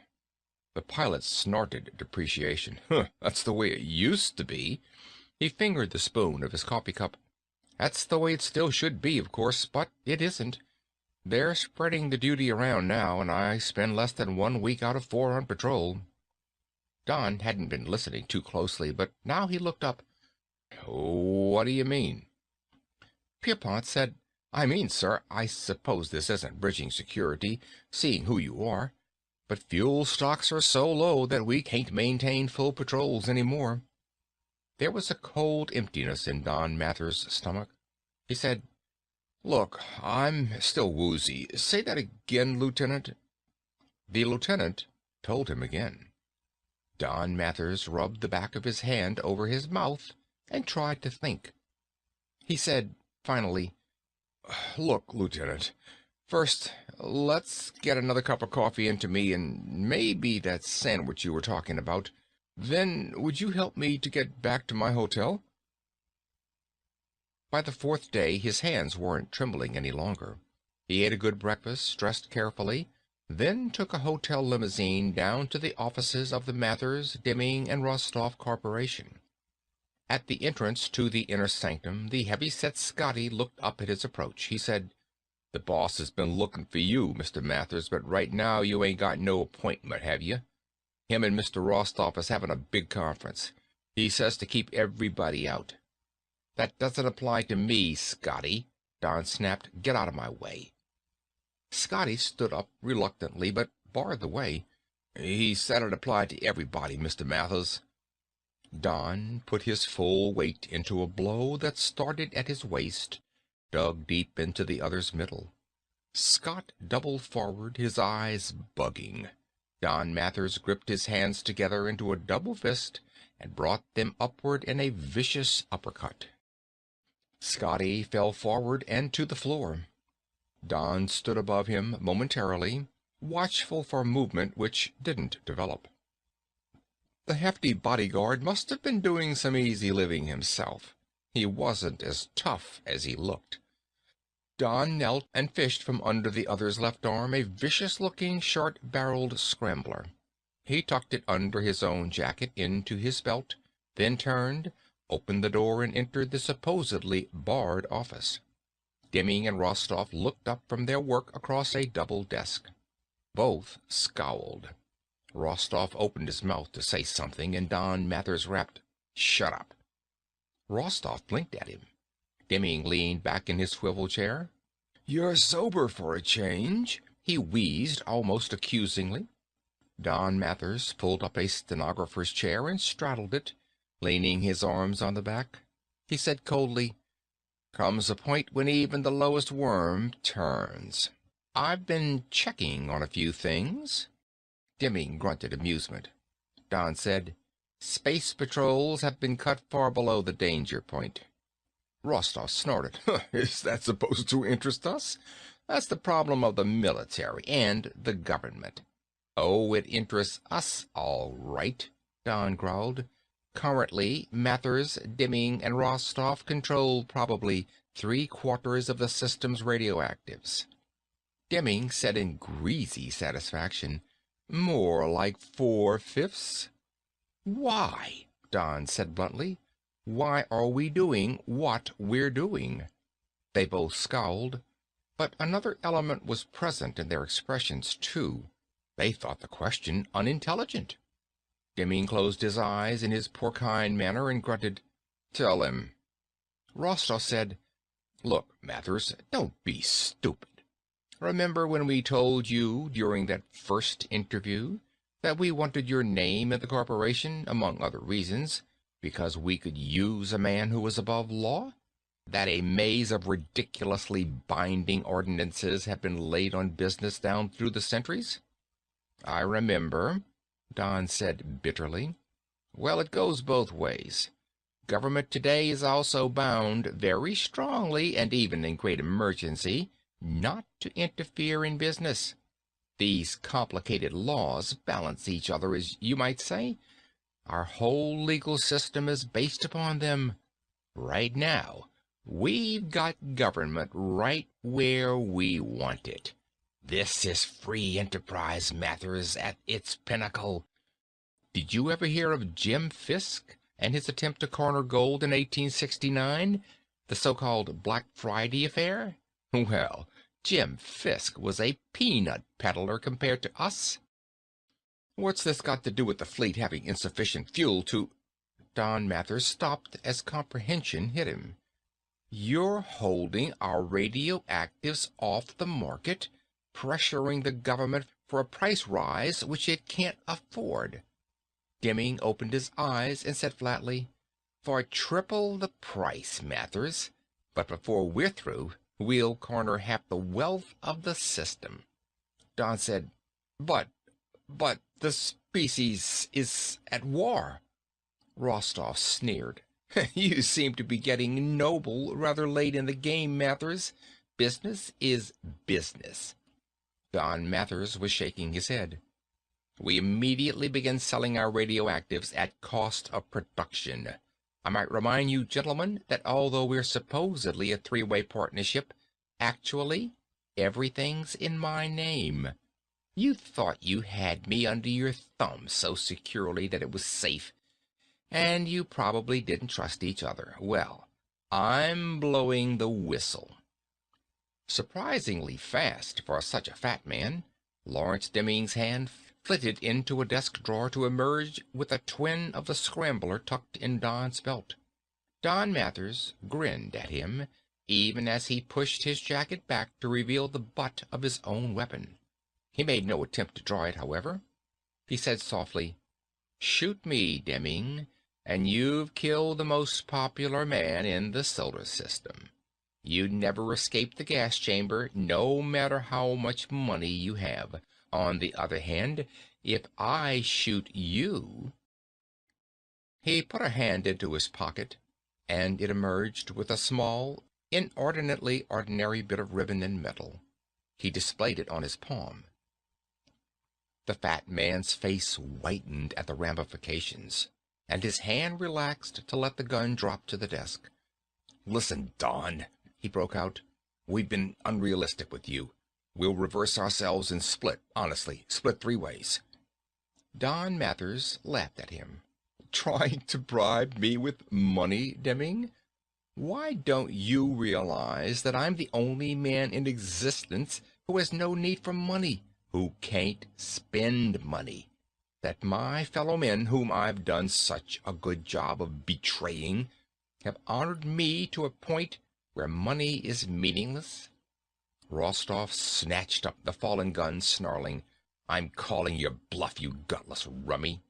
The pilot snorted depreciation. That's the way it used to be. He fingered the spoon of his coffee cup. That's the way it still should be, of course, but it isn't. They're spreading the duty around now, and I spend less than 1 week out of 4 on patrol. Don hadn't been listening too closely, but now he looked up. What do you mean? Pierpont said, I mean, sir, I suppose this isn't bridging security, seeing who you are, but fuel stocks are so low that we can't maintain full patrols any more. There was a cold emptiness in Don Mather's stomach. He said, Look, I'm still woozy. Say that again, Lieutenant. The lieutenant told him again. Don Mathers rubbed the back of his hand over his mouth and tried to think. He said, finally, Look, Lieutenant, first, let's get another cup of coffee into me and maybe that sandwich you were talking about. Then would you help me to get back to my hotel? By the 4th day, his hands weren't trembling any longer. He ate a good breakfast, dressed carefully, then took a hotel limousine down to the offices of the Mathers, Deming, and Rostov Corporation. At the entrance to the inner sanctum, the heavy-set Scotty looked up at his approach. He said, The boss has been looking for you, Mr. Mathers, but right now you ain't got no appointment, have you? Him and Mr. Rostov is having a big conference. He says to keep everybody out. That doesn't apply to me, Scotty, Don snapped. Get out of my way. Scotty stood up reluctantly, but barred the way. He said it applied to everybody, Mr. Mathers. Don put his full weight into a blow that started at his waist, dug deep into the other's middle. Scott doubled forward, his eyes bugging. Don Mathers gripped his hands together into a double fist and brought them upward in a vicious uppercut. Scotty fell forward and to the floor. Don stood above him momentarily, watchful for movement which didn't develop. The hefty bodyguard must have been doing some easy living himself. He wasn't as tough as he looked. Don knelt and fished from under the other's left arm a vicious-looking, short-barreled scrambler. He tucked it under his own jacket into his belt, then turned, opened the door, and entered the supposedly barred office. Deming and Rostov looked up from their work across a double desk. Both scowled. Rostov opened his mouth to say something, and Don Mathers rapped, Shut up. Rostov blinked at him. Deming leaned back in his swivel chair. You're sober for a change, he wheezed almost accusingly. Don Mathers pulled up a stenographer's chair and straddled it, leaning his arms on the back. He said coldly, Comes a point when even the lowest worm turns. I've been checking on a few things. Deming grunted amusement. Don said, Space patrols have been cut far below the danger point. Rostov snorted. Is that supposed to interest us? That's the problem of the military and the government. Oh, it interests us all right, Don growled. Currently, Mathers, Deming, and Rostov control probably 3/4 of the system's radioactives. Deming said in greasy satisfaction, More like 4/5. Why? Don said bluntly. Why are we doing what we're doing? They both scowled, but another element was present in their expressions, too. They thought the question unintelligent. Deming closed his eyes in his porcine manner and grunted, Tell him. Rostov said, Look, Mathers, don't be stupid. Remember when we told you during that first interview that we wanted your name in the corporation, among other reasons, Because we could use a man who was above law? That a maze of ridiculously binding ordinances have been laid on business down through the centuries? I remember, Don said bitterly. Well, it goes both ways. Government today is also bound very strongly, and even in great emergency, not to interfere in business. These complicated laws balance each other, as you might say. Our whole legal system is based upon them. Right now, we've got government right where we want it. This is free enterprise, Mathers, at its pinnacle. Did you ever hear of Jim Fisk and his attempt to corner gold in 1869, the so-called Black Friday affair? Well, Jim Fisk was a peanut peddler compared to us. What's this got to do with the fleet having insufficient fuel to... Don Mathers stopped as comprehension hit him. You're holding our radioactives off the market, pressuring the government for a price rise which it can't afford. Deming opened his eyes and said flatly, For triple the price, Mathers, but before we're through, we'll corner half the wealth of the system. Don said, But the species is at war. Rostov sneered. You seem to be getting noble rather late in the game, Mathers. Business is business. Don Mathers was shaking his head. We immediately began selling our radioactives at cost of production. I might remind you, gentlemen, that although we're supposedly a three-way partnership, actually, everything's in my name. You thought you had me under your thumb so securely that it was safe, and you probably didn't trust each other. Well, I'm blowing the whistle. Surprisingly fast for such a fat man, Lawrence Deming's hand flitted into a desk drawer to emerge with a twin of the scrambler tucked in Don's belt. Don Mathers grinned at him, even as he pushed his jacket back to reveal the butt of his own weapon. He made no attempt to draw it, however. He said softly, Shoot me, Deming, and you've killed the most popular man in the solar system. You'd never escape the gas chamber, no matter how much money you have. On the other hand, if I shoot you... He put a hand into his pocket, and it emerged with a small, inordinately ordinary bit of ribbon and metal. He displayed it on his palm. The fat man's face whitened at the ramifications, and his hand relaxed to let the gun drop to the desk. Listen, Don, he broke out. We've been unrealistic with you. We'll reverse ourselves and split, honestly, split three ways. Don Mathers laughed at him. Trying to bribe me with money, Deming? Why don't you realize that I'm the only man in existence who has no need for money, who can't spend money? That my fellow men, whom I've done such a good job of betraying, have honored me to a point where money is meaningless? Rostov snatched up the fallen gun, snarling, I'm calling your bluff, you gutless rummy.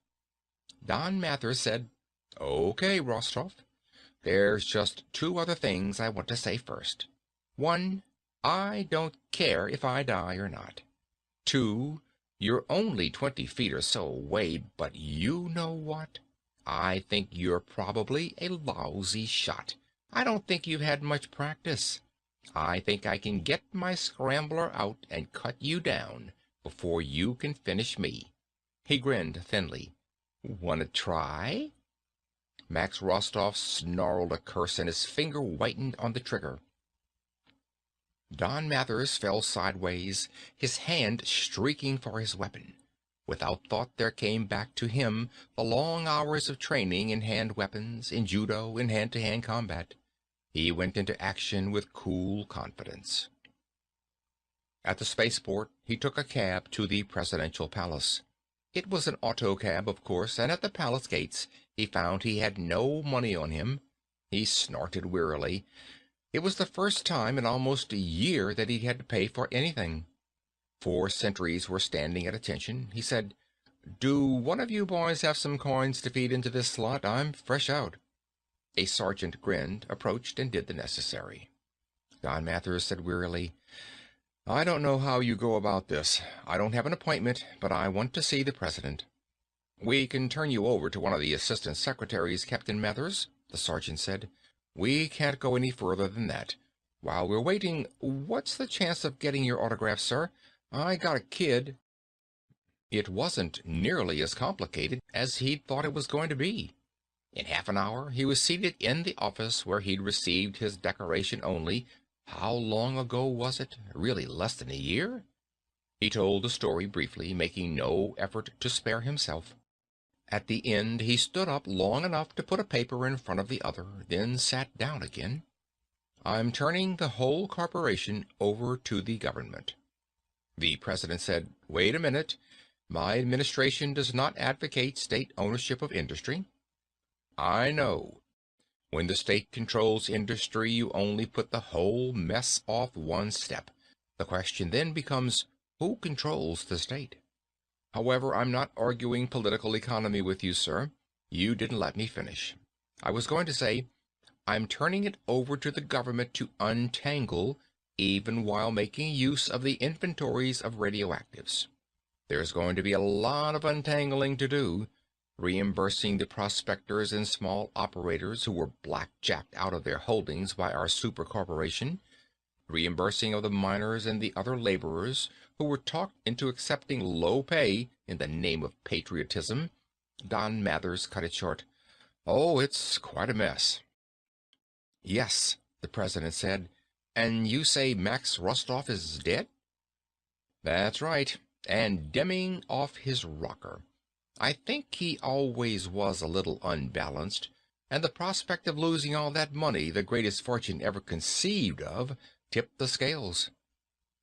Don Mathers said, Okay, Rostov. There's just two other things I want to say first. One, I don't care if I die or not. Two, you're only 20 feet or so away, but you know what? I think you're probably a lousy shot. I don't think you've had much practice. I think I can get my scrambler out and cut you down before you can finish me. He grinned thinly. Wanna try? Max Rostov snarled a curse and his finger whitened on the trigger. Don Mathers fell sideways, his hand streaking for his weapon. Without thought there came back to him the long hours of training in hand weapons, in judo, in hand-to-hand combat. He went into action with cool confidence. At the spaceport, he took a cab to the presidential palace. It was an auto cab, of course, and at the palace gates he found he had no money on him. He snorted wearily. It was the first time in almost a year that he had to pay for anything. 4 sentries were standing at attention. He said, Do one of you boys have some coins to feed into this slot? I'm fresh out. A sergeant grinned, approached, and did the necessary. Don Mathers said wearily, I don't know how you go about this. I don't have an appointment, but I want to see the president. We can turn you over to one of the assistant secretaries, Captain Mathers, the sergeant said. We can't go any further than that. While we're waiting, what's the chance of getting your autograph, sir? I got a kid. It wasn't nearly as complicated as he'd thought it was going to be. In half an hour, he was seated in the office where he'd received his decoration only. How long ago was it? Really less than a year? He told the story briefly, making no effort to spare himself. At the end, he stood up long enough to put a paper in front of the other, then sat down again. I'm turning the whole corporation over to the government. The president said, Wait a minute. My administration does not advocate state ownership of industry. I know. When the state controls industry, you only put the whole mess off one step. The question then becomes, who controls the state? However, I'm not arguing political economy with you, sir. You didn't let me finish. I was going to say, I'm turning it over to the government to untangle, even while making use of the inventories of radioactives. There's going to be a lot of untangling to do, reimbursing the prospectors and small operators who were blackjacked out of their holdings by our super corporation, reimbursing of the miners and the other laborers who were talked into accepting low pay in the name of patriotism. Don Mathers cut it short. Oh, it's quite a mess. Yes, the president said. And you say Max Rostov is dead? That's right, and Deming off his rocker. I think he always was a little unbalanced, and the prospect of losing all that money, the greatest fortune ever conceived of, tipped the scales.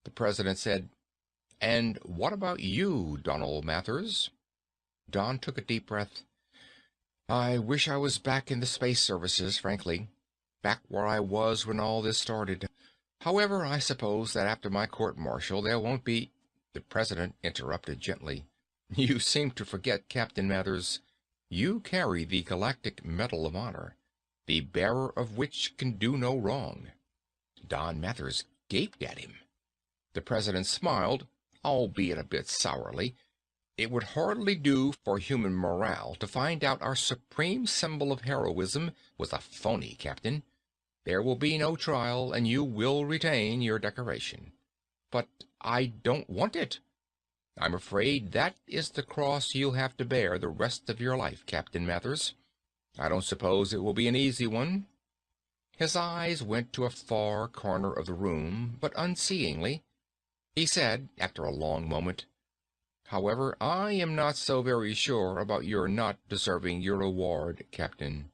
The president said, And what about you, Donald Mathers? Don took a deep breath. I wish I was back in the space services, frankly. Back where I was when all this started. However, I suppose that after my court-martial there won't be— The president interrupted gently. You seem to forget, Captain Mathers. You carry the Galactic Medal of Honor, the bearer of which can do no wrong. Don Mathers gaped at him. The president smiled, albeit a bit sourly. It would hardly do for human morale to find out our supreme symbol of heroism was a phony, Captain. There will be no trial, and you will retain your decoration. But I don't want it. I'm afraid that is the cross you'll have to bear the rest of your life, Captain Mathers. I don't suppose it will be an easy one. His eyes went to a far corner of the room, but unseeingly. He said, after a long moment, However, I am not so very sure about your not deserving your reward, Captain.